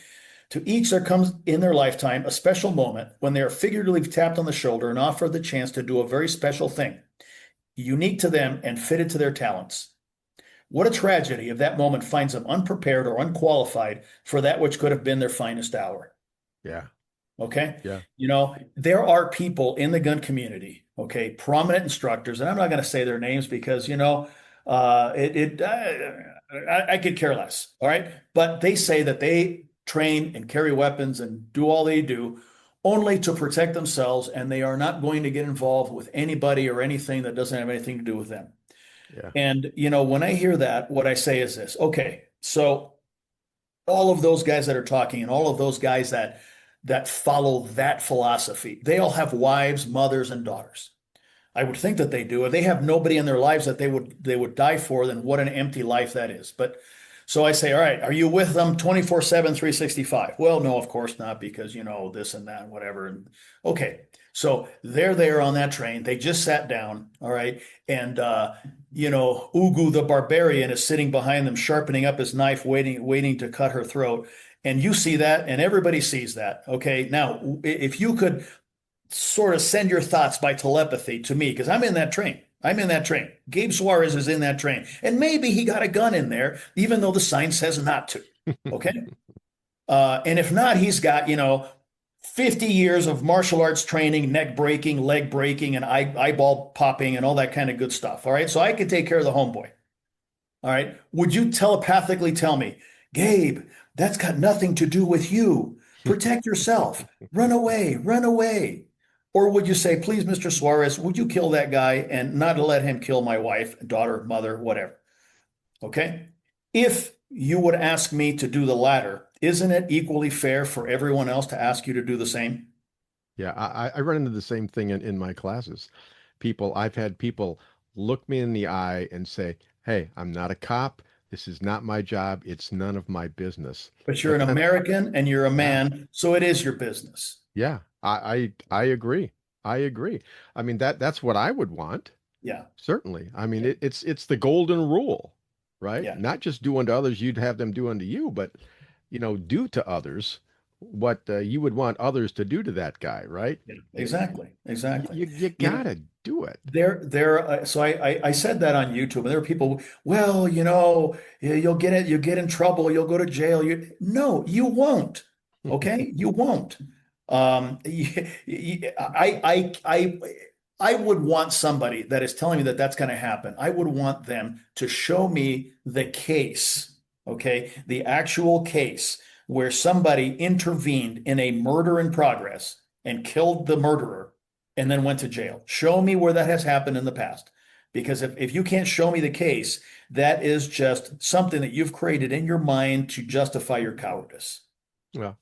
To each there comes in their lifetime a special moment when they are figuratively tapped on the shoulder and offered the chance to do a very special thing, unique to them and fitted to their talents. What a tragedy if that moment finds them unprepared or unqualified for that which could have been their finest hour. Yeah. Okay. Yeah. There are people in the gun community, okay, prominent instructors, and I'm not going to say their names because, I could care less. All right. But they say that they train and carry weapons and do all they do only to protect themselves, and they are not going to get involved with anybody or anything that doesn't have anything to do with them. Yeah. And, when I hear that, what I say is this: okay, so all of those guys that are talking and all of those guys that follow that philosophy, they all have wives, mothers, and daughters. I would think that they do. If they have nobody in their lives that they would die for, then what an empty life that is. But so I say, all right, are you with them 24/7, 365? Well, no, of course not, because, this and that and whatever. And okay, so they're there on that train. They just sat down, all right, and Ugu the barbarian is sitting behind them, sharpening up his knife, waiting to cut her throat. And you see that, and everybody sees that. Okay, now if you could sort of send your thoughts by telepathy to me, because I'm in that train. Gabe Suarez is in that train. And maybe he got a gun in there, even though the sign says not to. Okay. And if not, he's got, 50 years of martial arts training, neck breaking, leg breaking, and eyeball popping and all that kind of good stuff. All right. So I could take care of the homeboy. All right. Would you telepathically tell me, Gabe, that's got nothing to do with you. Protect yourself. Run away. Or would you say, please, Mr. Suarez, would you kill that guy and not let him kill my wife, daughter, mother, whatever? Okay. If you would ask me to do the latter, isn't it equally fair for everyone else to ask you to do the same? Yeah. I run into the same thing in my classes. I've had people look me in the eye and say, hey, I'm not a cop. This is not my job. It's none of my business. But you're an American and you're a man, so it is your business. Yeah, I agree. I mean, that's what I would want. Yeah. Certainly. I mean, it's the golden rule, right? Yeah. Not just do unto others, you'd have them do unto you, but, do to others what you would want others to do to that guy, right? Yeah, exactly. You gotta do it. So I said that on YouTube, and there are people, well, you'll get in trouble, you'll go to jail. No, you won't. Okay, you won't. I would want somebody that is telling me that that's going to happen. I would want them to show me the case, okay, the actual case where somebody intervened in a murder in progress and killed the murderer and then went to jail. Show me where that has happened in the past. Because if you can't show me the case, that is just something that you've created in your mind to justify your cowardice. Well,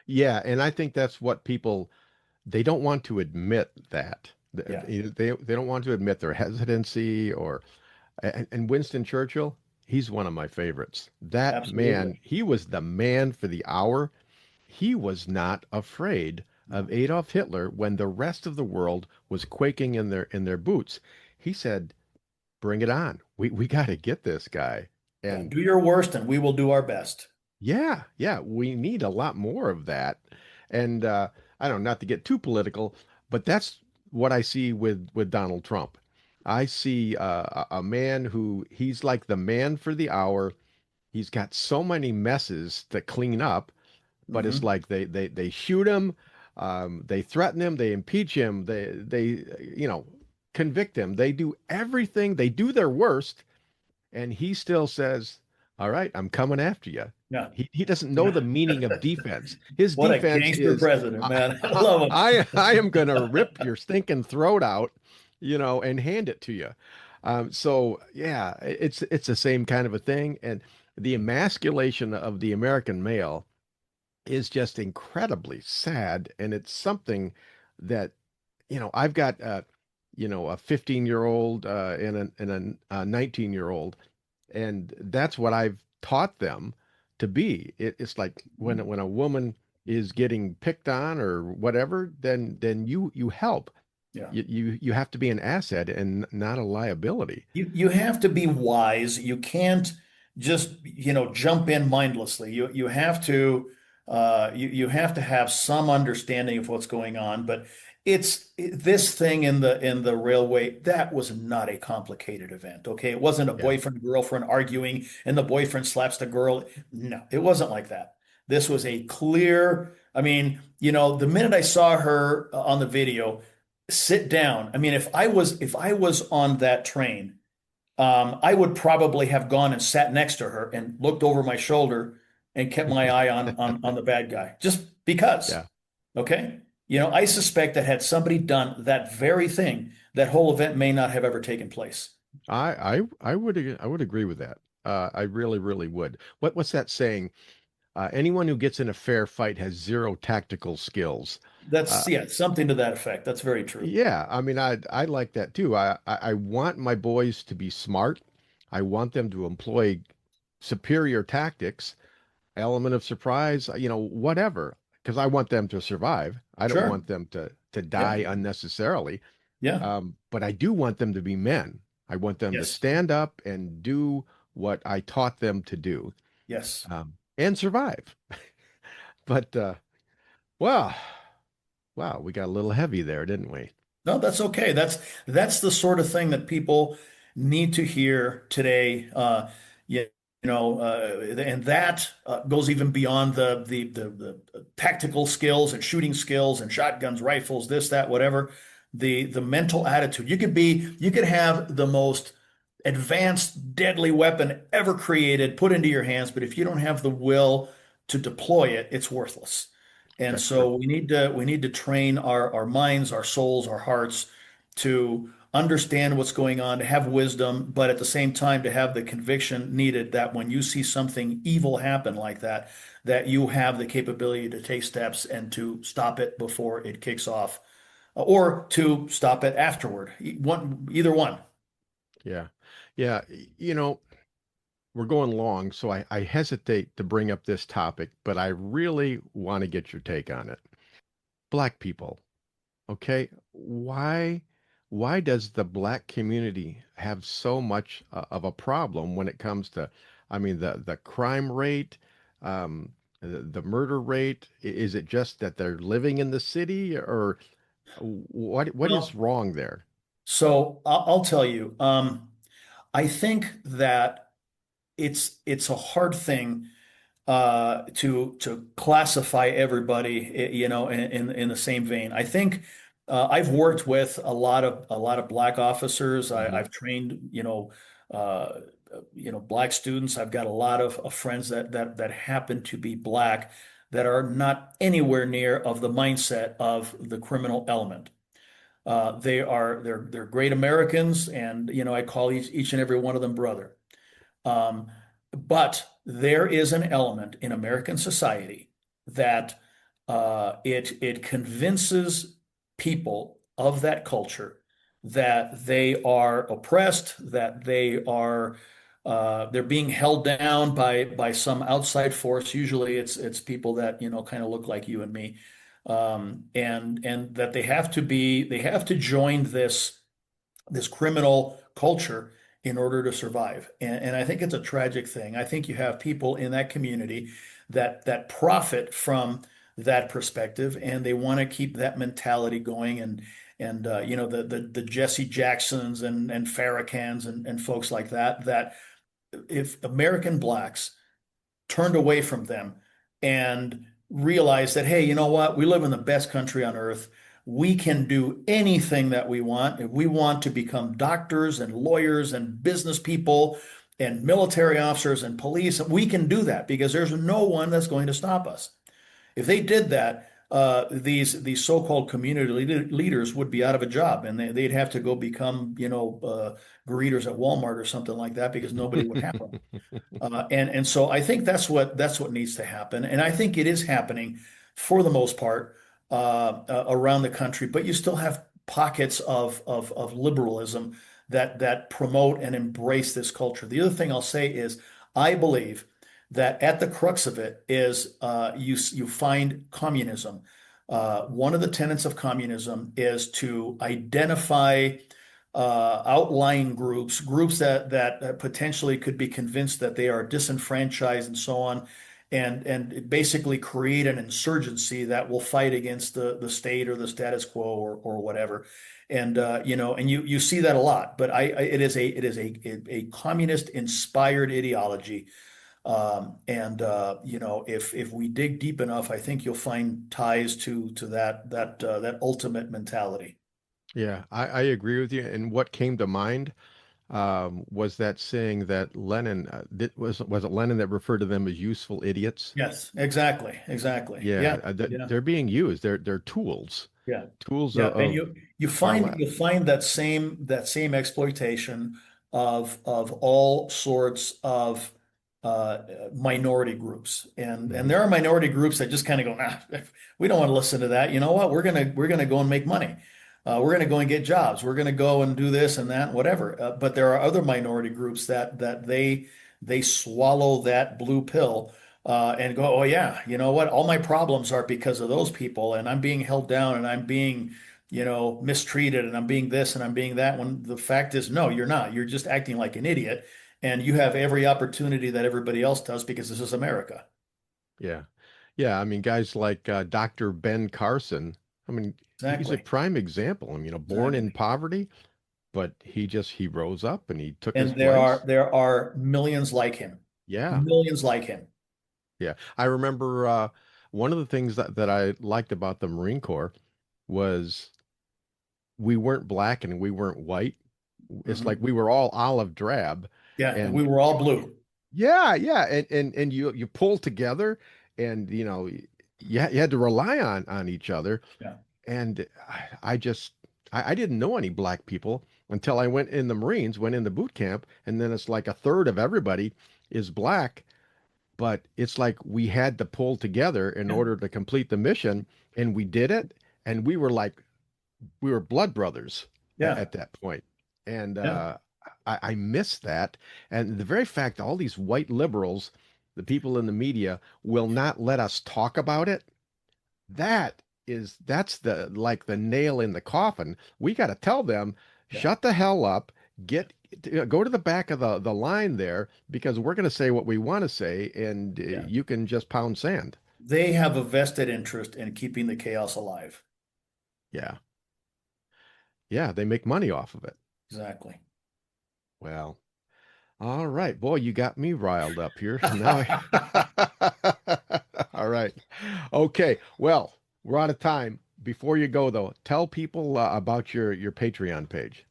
yeah, and I think that's what they don't want to admit that. Yeah. They don't want to admit their hesitancy and Winston Churchill, he's one of my favorites. That Absolutely. man, he was the man for the hour. He was not afraid of Adolf Hitler when the rest of the world was quaking in their boots. He said, bring it on. We got to get this guy. And do your worst and we will do our best. Yeah, we need a lot more of that. And I don't know, not to get too political, but that's what I see with Donald Trump. I see a man who he's like the man for the hour. He's got so many messes to clean up, but it's Mhm. like they shoot him, they threaten him, they impeach him, they convict him. They do everything, they do their worst, and he still says, "All right, I'm coming after you." Yeah. He doesn't know the meaning of defense. His What a defense gangster is, president, man. I love him. I am gonna rip your stinking throat out, and hand it to you. So yeah, it's the same kind of a thing, and the emasculation of the American male is just incredibly sad, and it's something that I've got a 15-year-old and a 19-year-old, and that's what I've taught them to be. It's like when a woman is getting picked on or whatever, then you help. Yeah. You have to be an asset and not a liability. You have to be wise. You can't just, jump in mindlessly. You have to you have to have some understanding of what's going on. But this thing in the railway, that was not a complicated event. Okay. It wasn't a Yeah. boyfriend girlfriend arguing and the boyfriend slaps the girl. No, it wasn't like that. This was a clear, I mean, the minute I saw her on the video sit down. I mean, if I was on that train, I would probably have gone and sat next to her and looked over my shoulder and kept my eye on the bad guy, just because. Yeah. Okay. I suspect that had somebody done that very thing, that whole event may not have ever taken place. I would agree with that. I really, really would. What's that saying? Anyone who gets in a fair fight has zero tactical skills. That's, yeah, something to that effect. That's very true. Yeah, I mean, I like that too. I want my boys to be smart. I want them to employ superior tactics, element of surprise, whatever, because I want them to survive. I don't Sure. want them to Yeah. die unnecessarily. Yeah. But I do want them to be men. I want them to Yes. stand up and do what I taught them to do, Yes. and survive. But well, wow, we got a little heavy there, didn't we? No, that's okay. That's the sort of thing that people need to hear today. Yeah, and that goes even beyond the tactical skills and shooting skills and shotguns, rifles, this, that, whatever. The mental attitude. You could have the most advanced, deadly weapon ever created put into your hands, but if you don't have the will to deploy it, it's worthless. And That's true. so we need to train our minds, our souls, our hearts to understand what's going on, to have wisdom, but at the same time to have the conviction needed that when you see something evil happen like that, that you have the capability to take steps and to stop it before it kicks off, or to stop it afterward. Either one. Yeah. Yeah. We're going long, so I hesitate to bring up this topic, but I really want to get your take on it. Black people, okay? Why does the black community have so much of a problem when it comes to, I mean, the crime rate, um, the murder rate? Is it just that they're living in the city, or what is Well, wrong there? so I'll tell you. I think that it's a hard thing to classify everybody, in the same vein. I think I've worked with a lot of black officers. Hmm. I've trained, uh, black students. I've got a lot of friends that happen to be black that are not anywhere near of the mindset of the criminal element. They're great Americans, and I call each and every one of them brother. Um, but there is an element in American society that it convinces people of that culture that they are oppressed, that they're being held down by some outside force. Usually, it's people that kind of look like you and me, and that they have to join this criminal culture in order to survive. And I think it's a tragic thing. I think you have people in that community that profit from that perspective, and they want to keep that mentality going. And you know, the Jesse Jacksons and Farrakhan's and folks like that, that if American blacks turned away from them and realized that, hey, you know what? We live in the best country on earth. We can do anything that we want. If we want to become doctors and lawyers and business people and military officers and police, we can do that because there's no one that's going to stop us. If they did that, these so-called community leaders would be out of a job, and they'd have to go become, you know, greeters at Walmart or something like that because nobody would have them. And so I think that's what needs to happen, and I think it is happening for the most part around the country. But you still have pockets of liberalism that promote and embrace this culture. The other thing I'll say is I believe that at the crux of it is you find communism. One of the tenets of communism is to identify outlying groups that potentially could be convinced that they are disenfranchised and so on, and basically create an insurgency that will fight against the state or the status quo or whatever. And you know, and you see that a lot. But it is a communist inspired ideology. You know, if we dig deep enough, I think you'll find ties to that ultimate mentality. Yeah, I agree with you. And what came to mind was that saying that Lenin was it Lenin that referred to them as useful idiots? Yes, exactly. Yeah, Yeah. they're being used. They're tools. Yeah. Tools Yeah, of and you far find left. that same exploitation of all sorts of minority groups, and there are minority groups that just kind of go, we don't want to listen to that. You know what? We're gonna go and make money. We're gonna go and get jobs. We're gonna go and do this and that, whatever. But there are other minority groups that they swallow that blue pill and go, oh yeah, you know what? All my problems are because of those people, and I'm being held down, and I'm being, you know, mistreated, and I'm being this and I'm being that. When the fact is, no, you're not. You're just acting like an idiot, and you have every opportunity that everybody else does because this is America. Yeah. Yeah. I mean, guys like Dr. Ben Carson, I mean, he's a Exactly. prime example. I mean, you know, born in Exactly. poverty, but he rose up and he took his And there are place. there are millions like him. Yeah. Millions like him. Yeah. I remember one of the things that I liked about the Marine Corps was we weren't black and we weren't white. It's like Mhm. we were all olive drab. Yeah, and we And were all blue. yeah, yeah. And you pull together and you know you had to rely on each other. Yeah. And I didn't know any black people until I went in the Marines, went in the boot camp, and then it's like a third of everybody is black, but it's like we had to pull together in Yeah. order to complete the mission, and we did it, and we were blood brothers Yeah. at that point. And Yeah. I miss that. And the very fact all these white liberals, the people in the media, will not let us talk about it, that's the like the nail in the coffin. We got to tell them, Yeah. shut the hell up, go to the back of the line there because we're going to say what we want to say, and Yeah. you can just pound sand. They have a vested interest in keeping the chaos alive. Yeah. Yeah, they make money off of it. Exactly. Well, all right, boy, you got me riled up here. Now, all right. Okay. Well, we're out of time. Before you go, though, tell people about your Patreon page.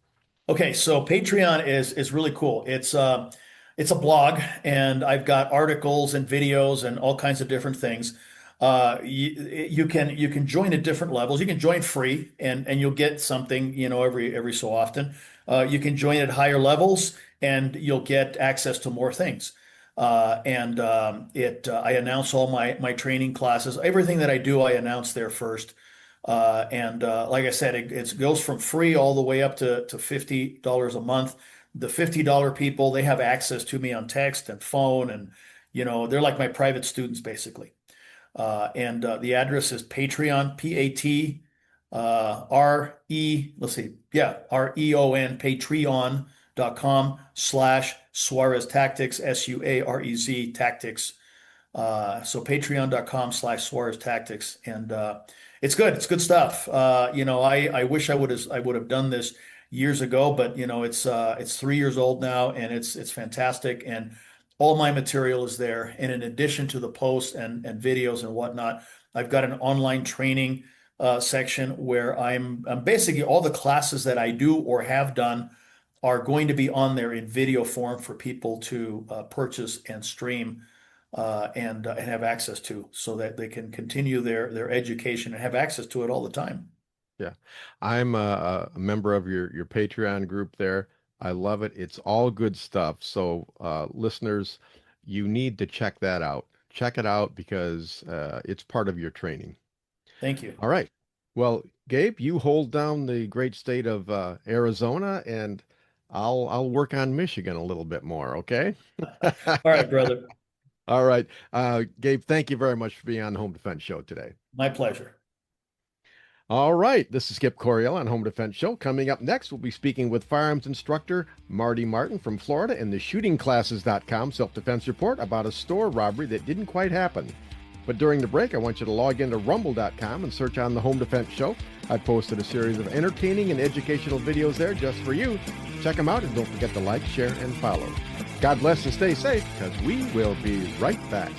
Okay, so Patreon is really cool. It's a blog, and I've got articles and videos and all kinds of different things. You can join at different levels. You can join free, and you'll get something, you know, every so often. You can join at higher levels, and you'll get access to more things. And I announce all my training classes. Everything that I do, I announce there first. Like I said, it goes from free all the way up to $50 a month. The $50 people, they have access to me on text and phone, and you know, they're like my private students basically. The address is Patreon, REON, patreon.com/Suarez Tactics, SUAREZ Tactics. So patreon.com/Suarez Tactics. And it's good. It's good stuff. I wish I would have done this years ago, but it's 3 years old now, and it's fantastic. And all my material is there. And in addition to the posts and videos and whatnot, I've got an online training section where I'm basically all the classes that I do or have done are going to be on there in video form for people to purchase and stream and have access to, so that they can continue their education and have access to it all the time. Yeah, I'm a member of your Patreon group there. I love it. It's all good stuff. So listeners, you need to check that out. Check it out because it's part of your training. Thank you. All right. Well, Gabe, you hold down the great state of Arizona, and I'll work on Michigan a little bit more. Okay. All right, brother. All right. Gabe, thank you very much for being on the Home Defense Show today. My pleasure. All right. This is Skip Coryell on Home Defense Show. Coming up next, we'll be speaking with firearms instructor Marty Martin from Florida in the shootingclasses.com self-defense report about a store robbery that didn't quite happen. But during the break, I want you to log into rumble.com and search on the Home Defense Show. I posted a series of entertaining and educational videos there just for you. Check them out, and don't forget to like, share, and follow. God bless and stay safe, because we will be right back.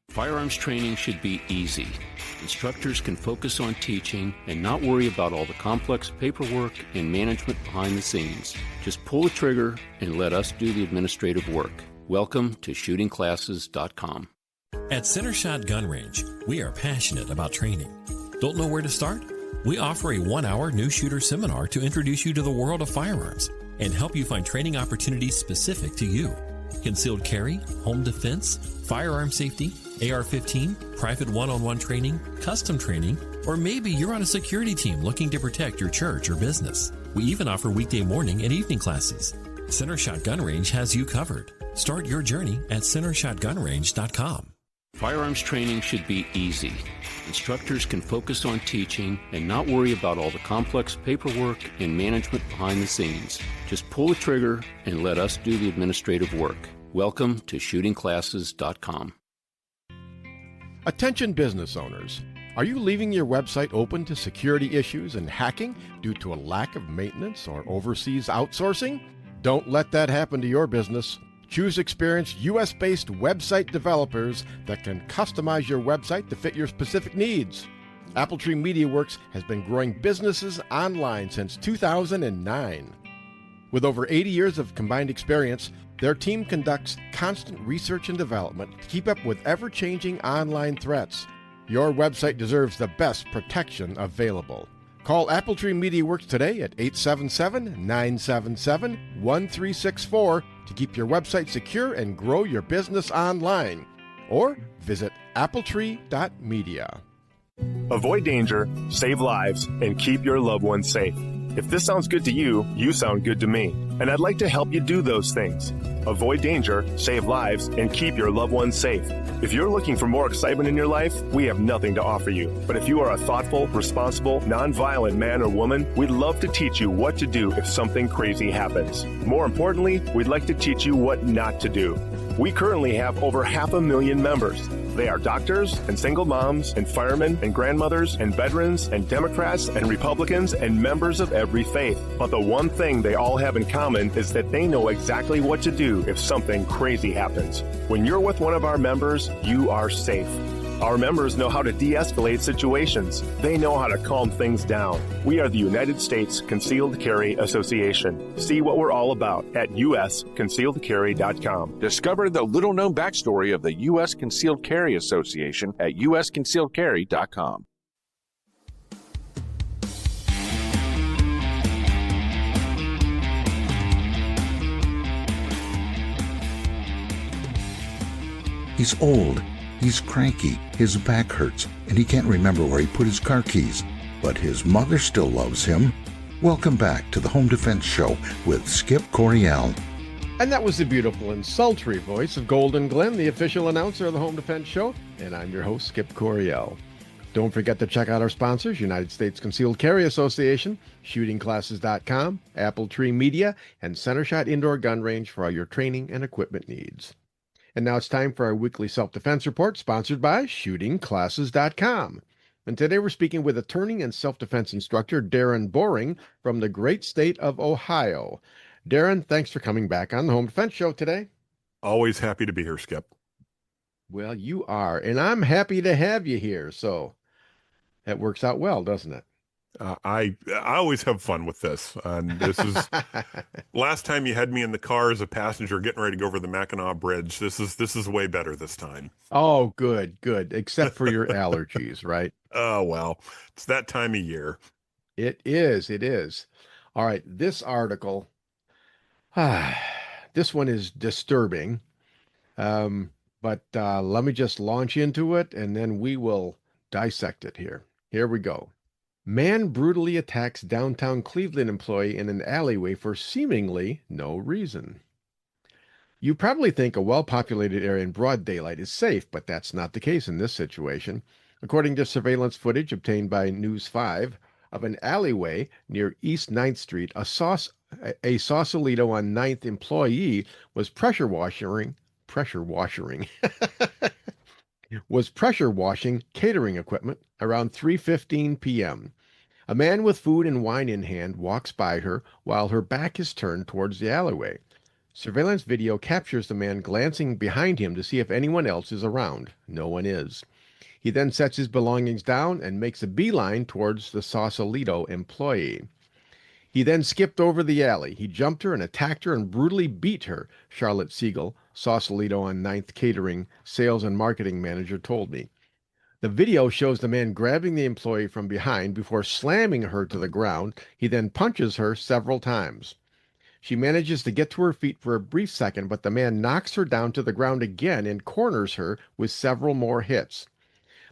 Firearms training should be easy. Instructors can focus on teaching and not worry about all the complex paperwork and management behind the scenes. Just pull the trigger and let us do the administrative work. Welcome to shootingclasses.com. At Center Shot Gun Range, we are passionate about training. Don't know where to start? We offer a 1-hour new shooter seminar to introduce you to the world of firearms and help you find training opportunities specific to you. Concealed carry, home defense, firearm safety, AR-15, private one-on-one training, custom training, or maybe you're on a security team looking to protect your church or business. We even offer weekday morning and evening classes. Center Shot Gun Range has you covered. Start your journey at centershotgunrange.com. Firearms training should be easy. Instructors can focus on teaching and not worry about all the complex paperwork and management behind the scenes. Just pull the trigger and let us do the administrative work. Welcome to shootingclasses.com. Attention business owners. Are you leaving your website open to security issues and hacking due to a lack of maintenance or overseas outsourcing? Don't let that happen to your business. Choose experienced U.S.-based website developers that can customize your website to fit your specific needs. Appletree MediaWorks has been growing businesses online since 2009. With over 80 years of combined experience, their team conducts constant research and development to keep up with ever-changing online threats. Your website deserves the best protection available. Call Appletree MediaWorks today at 877-977-1364 to keep your website secure and grow your business online. Or visit appletree.media. Avoid danger, save lives, and keep your loved ones safe. If this sounds good to you, you sound good to me. And I'd like to help you do those things. Avoid danger, save lives, and keep your loved ones safe. If you're looking for more excitement in your life, we have nothing to offer you. But if you are a thoughtful, responsible, nonviolent man or woman, we'd love to teach you what to do if something crazy happens. More importantly, we'd like to teach you what not to do. We currently have over 500,000 members. They are doctors and single moms and firemen and grandmothers and veterans and Democrats and Republicans and members of every faith. But the one thing they all have in common is that they know exactly what to do if something crazy happens. When you're with one of our members, you are safe. Our members know how to de-escalate situations. They know how to calm things down. We are the United States Concealed Carry Association. See what we're all about at usconcealedcarry.com. Discover the little-known backstory of the U.S. Concealed Carry Association at usconcealedcarry.com. He's old, he's cranky, his back hurts, and he can't remember where he put his car keys. But his mother still loves him. Welcome back to the Home Defense Show with Skip Coryell. And that was the beautiful and sultry voice of Golden Glenn, the official announcer of the Home Defense Show. And I'm your host, Skip Coryell. Don't forget to check out our sponsors, United States Concealed Carry Association, shootingclasses.com, Appletree Media, and Center Shot Indoor Gun Range for all your training and equipment needs. And now it's time for our weekly self-defense report, sponsored by shootingclasses.com. And today we're speaking with attorney and self-defense instructor Deron Boring from the great state of Ohio. Deron, thanks for coming back on the Home Defense Show today. Always happy to be here, Skip. Well, you are, and I'm happy to have you here. So that works out well, doesn't it? I always have fun with this. And this is last time you had me in the car as a passenger getting ready to go over the Mackinac Bridge. This is way better this time. Oh, good. Except for your allergies, right? Oh, well, it's that time of year. It is. All right, this article, this one is disturbing. But let me just launch into it and then we will dissect it here. Here we go. Man brutally attacks downtown Cleveland employee in an alleyway for seemingly no reason. You probably think a well-populated area in broad daylight is safe, but that's not the case in this situation. According to surveillance footage obtained by News 5 of an alleyway near East 9th Street, a Sausalito on 9th employee was pressure washing catering equipment around 3:15 p.m. A man with food and wine in hand walks by her while her back is turned towards the alleyway. Surveillance video captures the man glancing behind him to see if anyone else is around. No one is. He then sets his belongings down and makes a beeline towards the Sausalito employee. He then skipped over the alley. He jumped her and attacked her and brutally beat her, Charlotte Siegel, Sausalito on 9th Catering Sales and Marketing Manager, told me. The video shows the man grabbing the employee from behind before slamming her to the ground. He then punches her several times. She manages to get to her feet for a brief second, but the man knocks her down to the ground again and corners her with several more hits.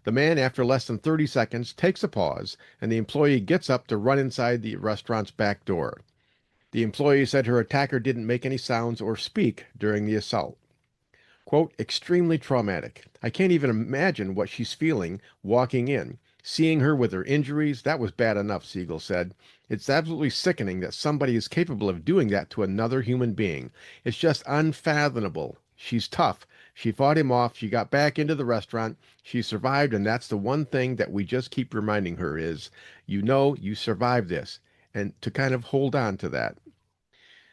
The man, after less than 30 seconds, takes a pause, and the employee gets up to run inside the restaurant's back door. The employee said her attacker didn't make any sounds or speak during the assault. Quote, extremely traumatic. I can't even imagine what she's feeling walking in. Seeing her with her injuries, that was bad enough, Siegel said. It's absolutely sickening that somebody is capable of doing that to another human being. It's just unfathomable. She's tough. She fought him off. She got back into the restaurant. She survived, and that's the one thing that we just keep reminding her is, you know, you survived this, and to kind of hold on to that.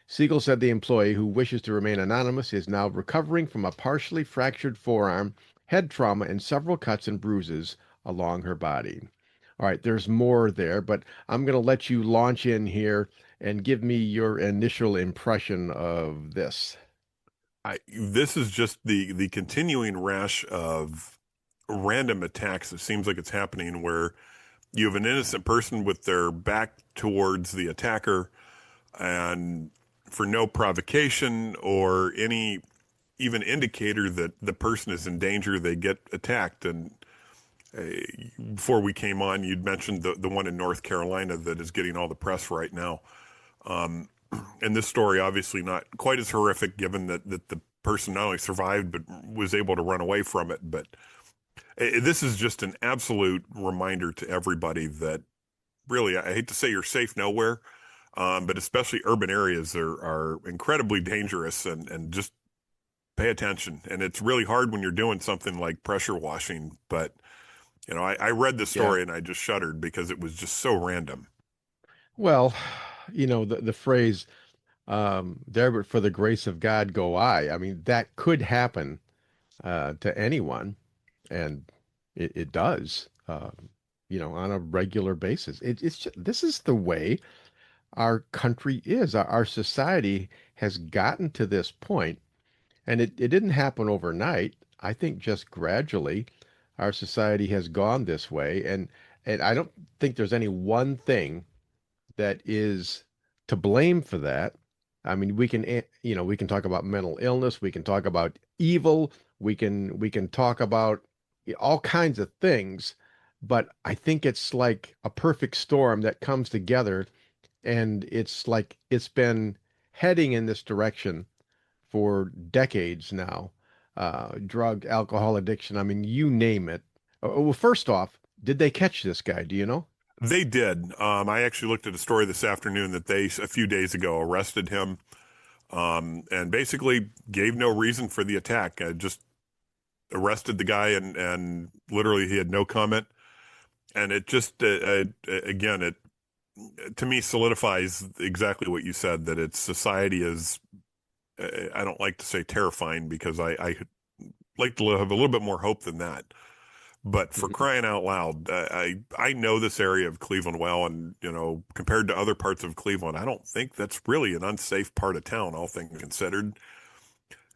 Siegel said the employee, who wishes to remain anonymous, is now recovering from a partially fractured forearm, head trauma, and several cuts and bruises along her body. All right, there's more there, but I'm going to let you launch in here and give me your initial impression of this. This is just the continuing rash of random attacks. It seems like it's happening where you have an innocent person with their back towards the attacker, and for no provocation or any even indicator that the person is in danger, they get attacked. And before we came on, you'd mentioned the one in North Carolina that is getting all the press right now. And this story, obviously not quite as horrific, given that the person not only survived, but was able to run away from it. But this is just an absolute reminder to everybody that really, I hate to say you're safe nowhere, but especially urban areas are incredibly dangerous, and just pay attention. And it's really hard when you're doing something like pressure washing. But, you know, I read the story and I just shuddered because it was just so random. Well, you know, the phrase, there but for the grace of God go I. I mean, that could happen to anyone, and it does, you know, on a regular basis. It's just, this is the way our country is. Our society has gotten to this point, and it didn't happen overnight. I think just gradually our society has gone this way, and I don't think there's any one thing that is to blame for that. I mean, we can talk about mental illness, we can talk about evil, we can talk about all kinds of things, but I think it's like a perfect storm that comes together, and it's like it's been heading in this direction for decades now. Drug, alcohol addiction, I mean, you name it. Well, first off, did they catch this guy? Do you know? They did. I actually looked at a story this afternoon that they, a few days ago, arrested him. and basically gave no reason for the attack. Just arrested the guy, and literally he had no comment. And it just, again, it to me solidifies exactly what you said, that its society is, I don't like to say terrifying, because I like to have a little bit more hope than that. But for crying out loud, I know this area of Cleveland well, and compared to other parts of Cleveland, I don't think that's really an unsafe part of town, all things considered.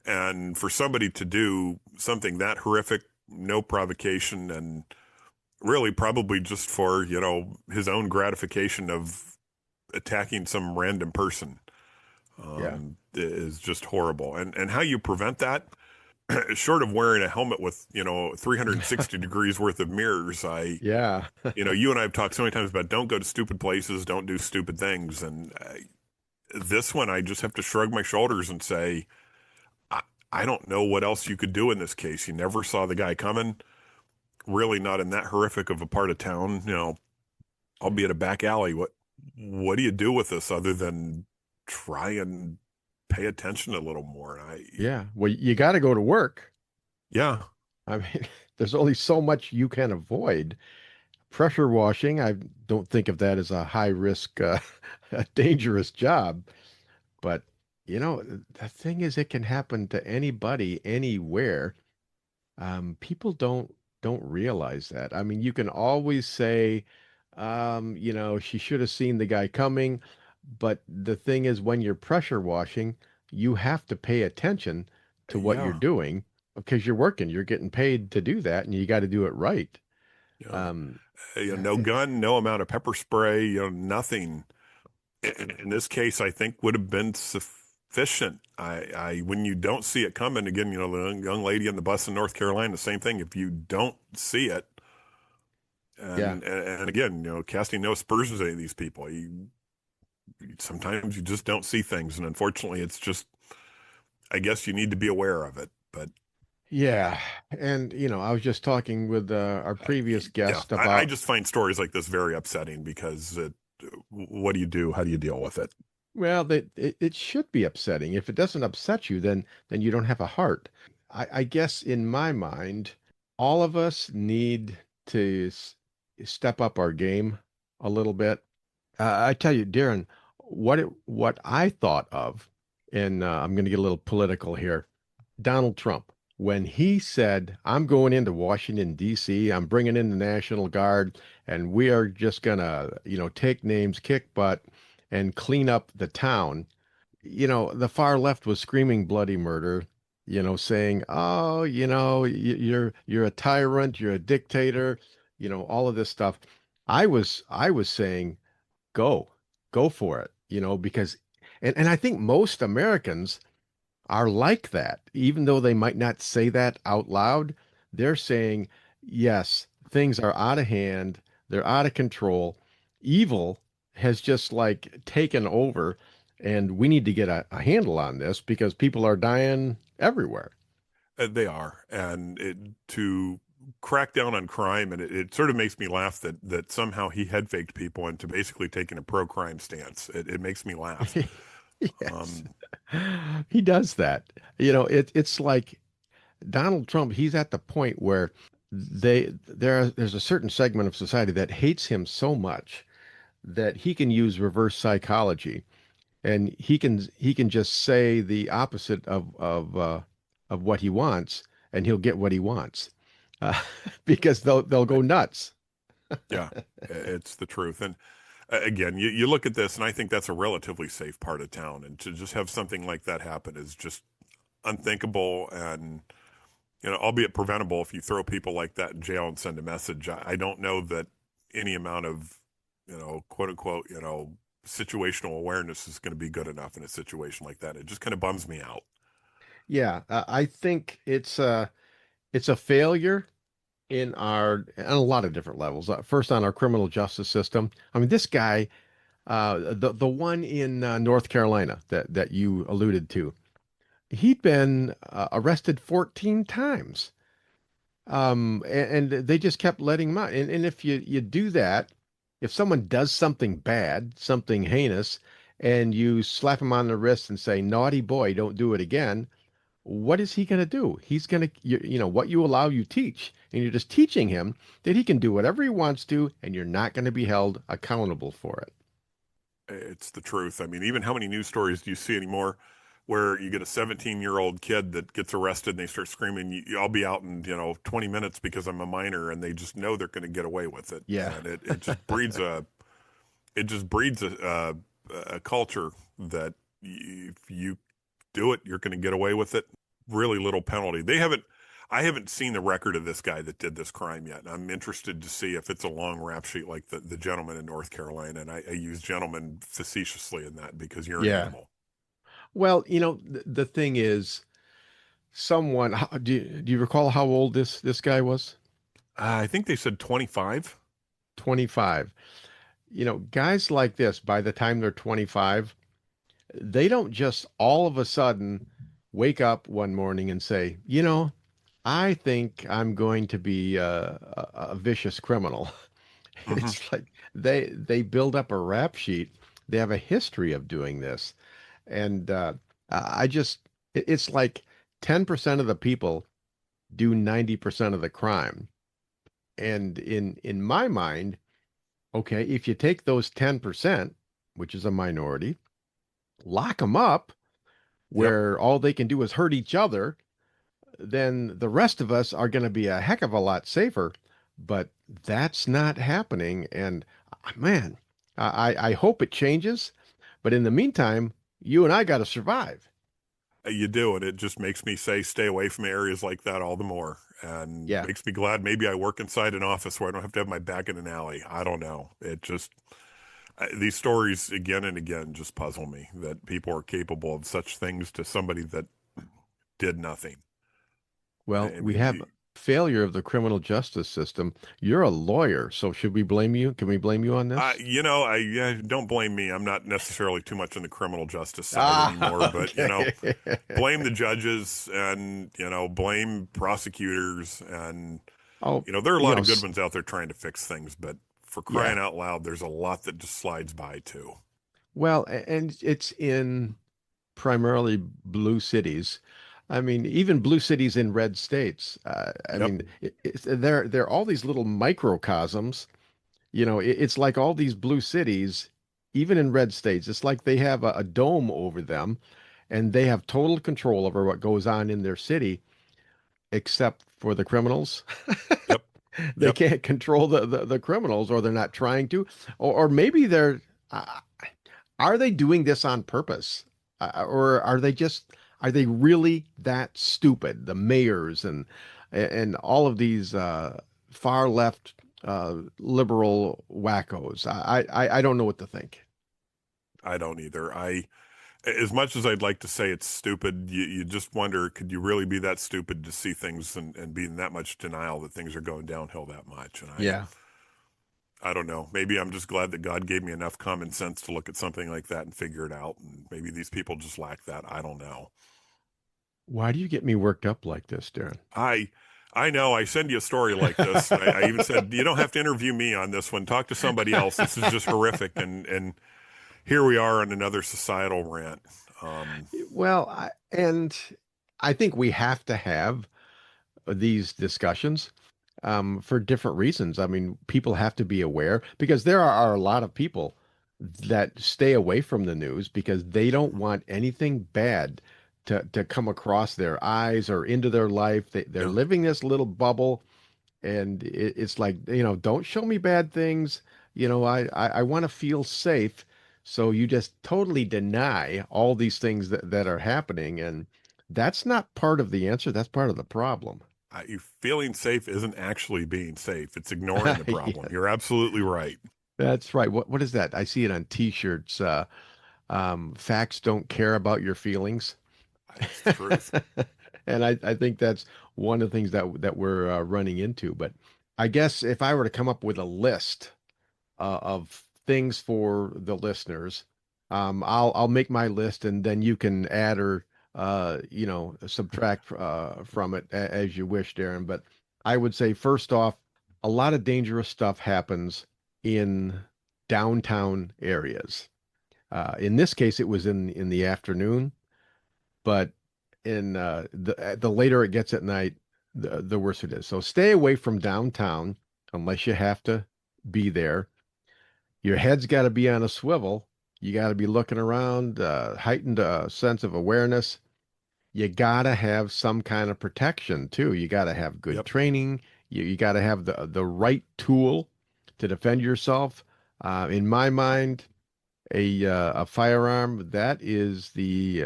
And for somebody to do something that horrific, no provocation, and really probably just for his own gratification of attacking some random person, is just horrible. And how you prevent that, short of wearing a helmet with 360 degrees worth of mirrors, you and I have talked so many times about don't go to stupid places, don't do stupid things, and this one I just have to shrug my shoulders and say, I don't know what else you could do in this case. You never saw the guy coming, really not in that horrific of a part of town, albeit a back alley. What do you do with this other than try and pay attention a little more? Well, you got to go to work. Yeah. I mean, there's only so much you can avoid. Pressure washing, I don't think of that as a high risk, a dangerous job. But, the thing is, it can happen to anybody, anywhere. People don't realize that. I mean, you can always say, she should have seen the guy coming. But the thing is, when you're pressure washing, you have to pay attention to what you're doing, because you're working, you're getting paid to do that, and you got to do it right. No gun, no amount of pepper spray, nothing. In this case, I think would have been sufficient. When you don't see it coming, again, the young lady on the bus in North Carolina, the same thing. If you don't see it, and again, casting no aspersions at any of these people, sometimes you just don't see things, and unfortunately, it's just, I guess you need to be aware of it. But yeah, and I was just talking with our previous guest about. I just find stories like this very upsetting, because what do you do? How do you deal with it? Well, it should be upsetting. If it doesn't upset you, then you don't have a heart. I guess in my mind, all of us need to step up our game a little bit. I tell you, Deron, what I thought of, and I'm going to get a little political here, Donald Trump, when he said, I'm going into Washington, D.C., I'm bringing in the National Guard, and we are just going to, take names, kick butt, and clean up the town. The far left was screaming bloody murder, saying, oh, you're a tyrant, you're a dictator, all of this stuff. I was saying, go for it, because, and I think most Americans are like that, even though they might not say that out loud. They're saying, yes, things are out of hand, they're out of control, evil has just taken over, and we need to get a handle on this, because people are dying everywhere. They are, and to crack down on crime, and it sort of makes me laugh that somehow he head faked people into basically taking a pro-crime stance. It makes me laugh. Yes. He does that. It's like Donald Trump, he's at the point where there's a certain segment of society that hates him so much that he can use reverse psychology, and he can just say the opposite of what he wants, and he'll get what he wants, because they'll go nuts. Yeah, it's the truth. And again, you look at this, and I think that's a relatively safe part of town, and to just have something like that happen is just unthinkable, and albeit preventable if you throw people like that in jail and send a message. I don't know that any amount of quote unquote situational awareness is going to be good enough in a situation like that. It just kind of bums me out. Yeah, I think it's a failure on a lot of different levels. First, on our criminal justice system. I mean, this guy, the one in North Carolina that you alluded to, he'd been arrested 14 times, and they just kept letting him out. And if you do that, if someone does something bad, something heinous, and you slap him on the wrist and say, naughty boy, don't do it again, what is he going to do? He's going to, what you allow, you teach. And you're just teaching him that he can do whatever he wants to, and you're not going to be held accountable for it. It's the truth. I mean, even how many news stories do you see anymore where you get a 17-year-old kid that gets arrested and they start screaming, I'll be out in, 20 minutes because I'm a minor, and they just know they're going to get away with it. Yeah. And it just breeds a culture that if you do it, you're going to get away with it. Really little penalty. I haven't seen the record of this guy that did this crime yet. I'm interested to see if it's a long rap sheet like the gentleman in North Carolina. And I use gentleman facetiously in that because you're an animal. Well, the thing is, do you recall how old this guy was? I think they said 25. 25. Guys like this, by the time they're 25, they don't just all of a sudden wake up one morning and say, I think I'm going to be a vicious criminal. Mm-hmm. It's like they build up a rap sheet. They have a history of doing this. And it's like 10% of the people do 90% of the crime. And in my mind, okay, if you take those 10%, which is a minority, lock them up where all they can do is hurt each other, then the rest of us are going to be a heck of a lot safer. But that's not happening. And man, I hope it changes. But in the meantime, you and I got to survive. You do, and it just makes me say stay away from areas like that all the more. And makes me glad maybe I work inside an office where I don't have to have my back in an alley. I don't know. It just, these stories again and again just puzzle me that people are capable of such things to somebody that did nothing. Well, we have failure of the criminal justice system. You're a lawyer, so should we blame you? Can we blame you on this? Don't blame me. I'm not necessarily too much on the criminal justice side anymore, but blame the judges and blame prosecutors and there are a lot of good ones out there trying to fix things, but for crying out loud, there's a lot that just slides by too. Well, and it's in primarily blue cities. I mean, even blue cities in red states. I mean, they're all these little microcosms. It's like all these blue cities, even in red states, it's like they have a dome over them, and they have total control over what goes on in their city, except for the criminals. They can't control the criminals, or they're not trying to, or maybe they're. Are they doing this on purpose, or are they really that stupid? The mayors and all of these far left liberal wackos. I don't know what to think. I don't either. As much as I'd like to say it's stupid, you just wonder, could you really be that stupid to see things and be in that much denial that things are going downhill that much? And I don't know. Maybe I'm just glad that God gave me enough common sense to look at something like that and figure it out. And maybe these people just lack that. I don't know. Why do you get me worked up like this, Deron? I know. I send you a story like this. I even said, you don't have to interview me on this one. Talk to somebody else. This is just horrific. And here we are on another societal rant. I think we have to have these discussions for different reasons. I mean, people have to be aware, because there are a lot of people that stay away from the news because they don't want anything bad to come across their eyes or into their life. They're living this little bubble, and it's like, don't show me bad things. I want to feel safe. So you just totally deny all these things that are happening. And that's not part of the answer. That's part of the problem. Feeling safe isn't actually being safe. It's ignoring the problem. You're absolutely right. That's right. What is that? I see it on T-shirts. Facts don't care about your feelings. That's the truth. And I think that's one of the things that we're running into. But I guess if I were to come up with a list of things for the listeners, I'll make my list, and then you can add or subtract from it as you wish, Deron. But I would say, first off, a lot of dangerous stuff happens in downtown areas. In this case, it was in the afternoon, but in the later it gets at night, the worse it is. So stay away from downtown unless you have to be there. Your head's got to be on a swivel. You got to be looking around, heightened sense of awareness. You got to have some kind of protection too. You got to have good training. You got to have the right tool to defend yourself. In my mind, a firearm, that is the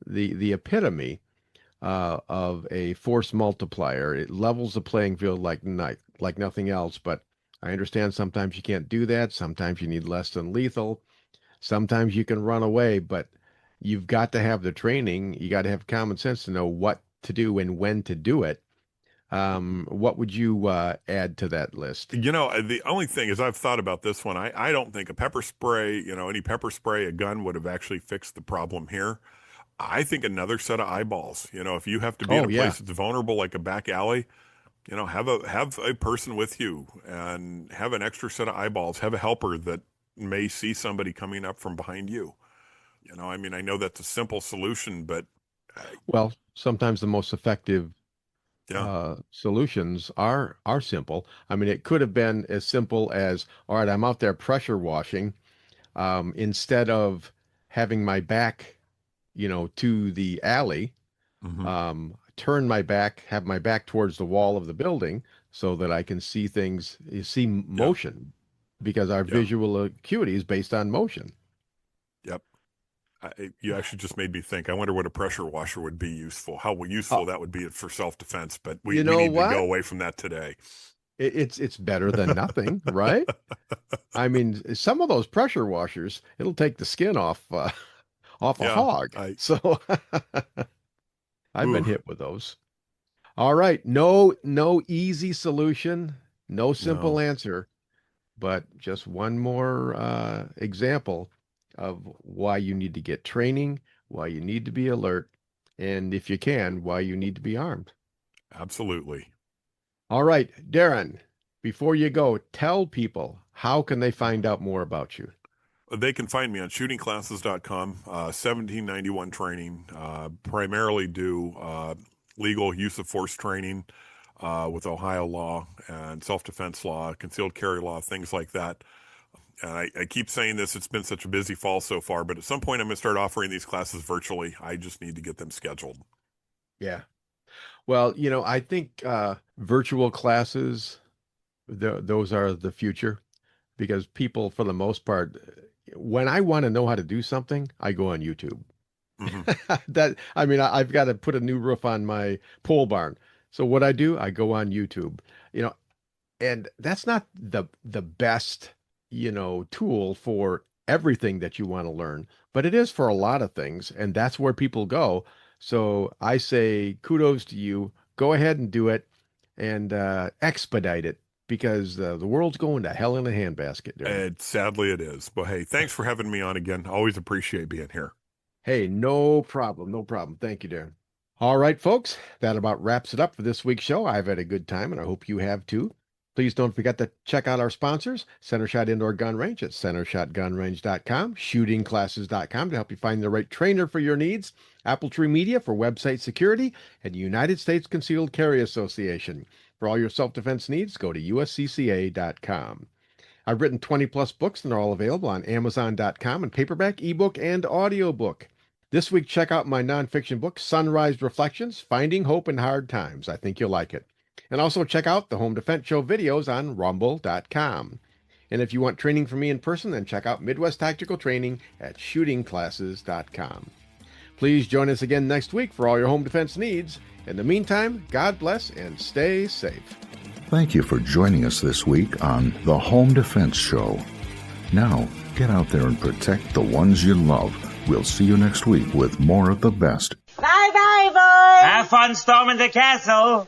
epitome of a force multiplier. It levels the playing field like nothing else. But I understand sometimes you can't do that. Sometimes you need less than lethal. Sometimes you can run away, but you've got to have the training. You got to have common sense to know what to do and when to do it. What would you add to that list? The only thing is I've thought about this one. I don't think a pepper spray, any pepper spray, a gun would have actually fixed the problem here. I think another set of eyeballs, if you have to be in a place that's vulnerable, like a back alley, have a person with you and have an extra set of eyeballs, have a helper that may see somebody coming up from behind you. I know that's a simple solution, but well, sometimes the most effective solutions are simple. It could have been as simple as, all right, I'm out there pressure washing. Instead of having my back, to the alley, turn my back, have my back towards the wall of the building so that I can see things, see motion, because our visual acuity is based on motion. Yep. You actually just made me think. I wonder what a pressure washer would be useful. How useful that would be for self-defense. But we need to go away from that today. It's better than nothing, right? Some of those pressure washers, it'll take the skin off a hog. So I've been hit with those. All right, no easy solution, no simple answer, but just one more example of why you need to get training, why you need to be alert, and if you can, why you need to be armed. Absolutely. All right, Deron, before you go, tell people, how can they find out more about you? They can find me on shootingclasses.com, 1791 training, primarily do legal use of force training with Ohio law and self-defense law, concealed carry law, things like that. And I keep saying this, it's been such a busy fall so far, but at some point I'm going to start offering these classes virtually. I just need to get them scheduled. Yeah. Well, I think virtual classes, those are the future, because people, for the most part, when I want to know how to do something, I go on YouTube. I've got to put a new roof on my pole barn. So what I do, I go on YouTube, and that's not the best tool for everything that you want to learn, but it is for a lot of things, and that's where people go. So I say kudos to you. Go ahead and do it, and expedite it, because the world's going to hell in a handbasket. Sadly it is. But hey, thanks for having me on again. Always appreciate being here. Hey, no problem. Thank you, Deron. All right, folks, that about wraps it up for this week's show. I've had a good time, and I hope you have too. Please don't forget to check out our sponsors, Center Shot Indoor Gun Range at centershotgunrange.com, shootingclasses.com to help you find the right trainer for your needs, Apple Tree Media for website security, and United States Concealed Carry Association. For all your self-defense needs, go to uscca.com. I've written 20-plus books, and they're all available on amazon.com in paperback, ebook, and audiobook. This week, check out my nonfiction book, Sunrise Reflections, Finding Hope in Hard Times. I think you'll like it. And also check out the Home Defense Show videos on rumble.com. And if you want training from me in person, then check out Midwest Tactical Training at shootingclasses.com. Please join us again next week for all your home defense needs. In the meantime, God bless and stay safe. Thank you for joining us this week on the Home Defense Show. Now, get out there and protect the ones you love. We'll see you next week with more of the best. Bye-bye, boys! Have fun storming the castle!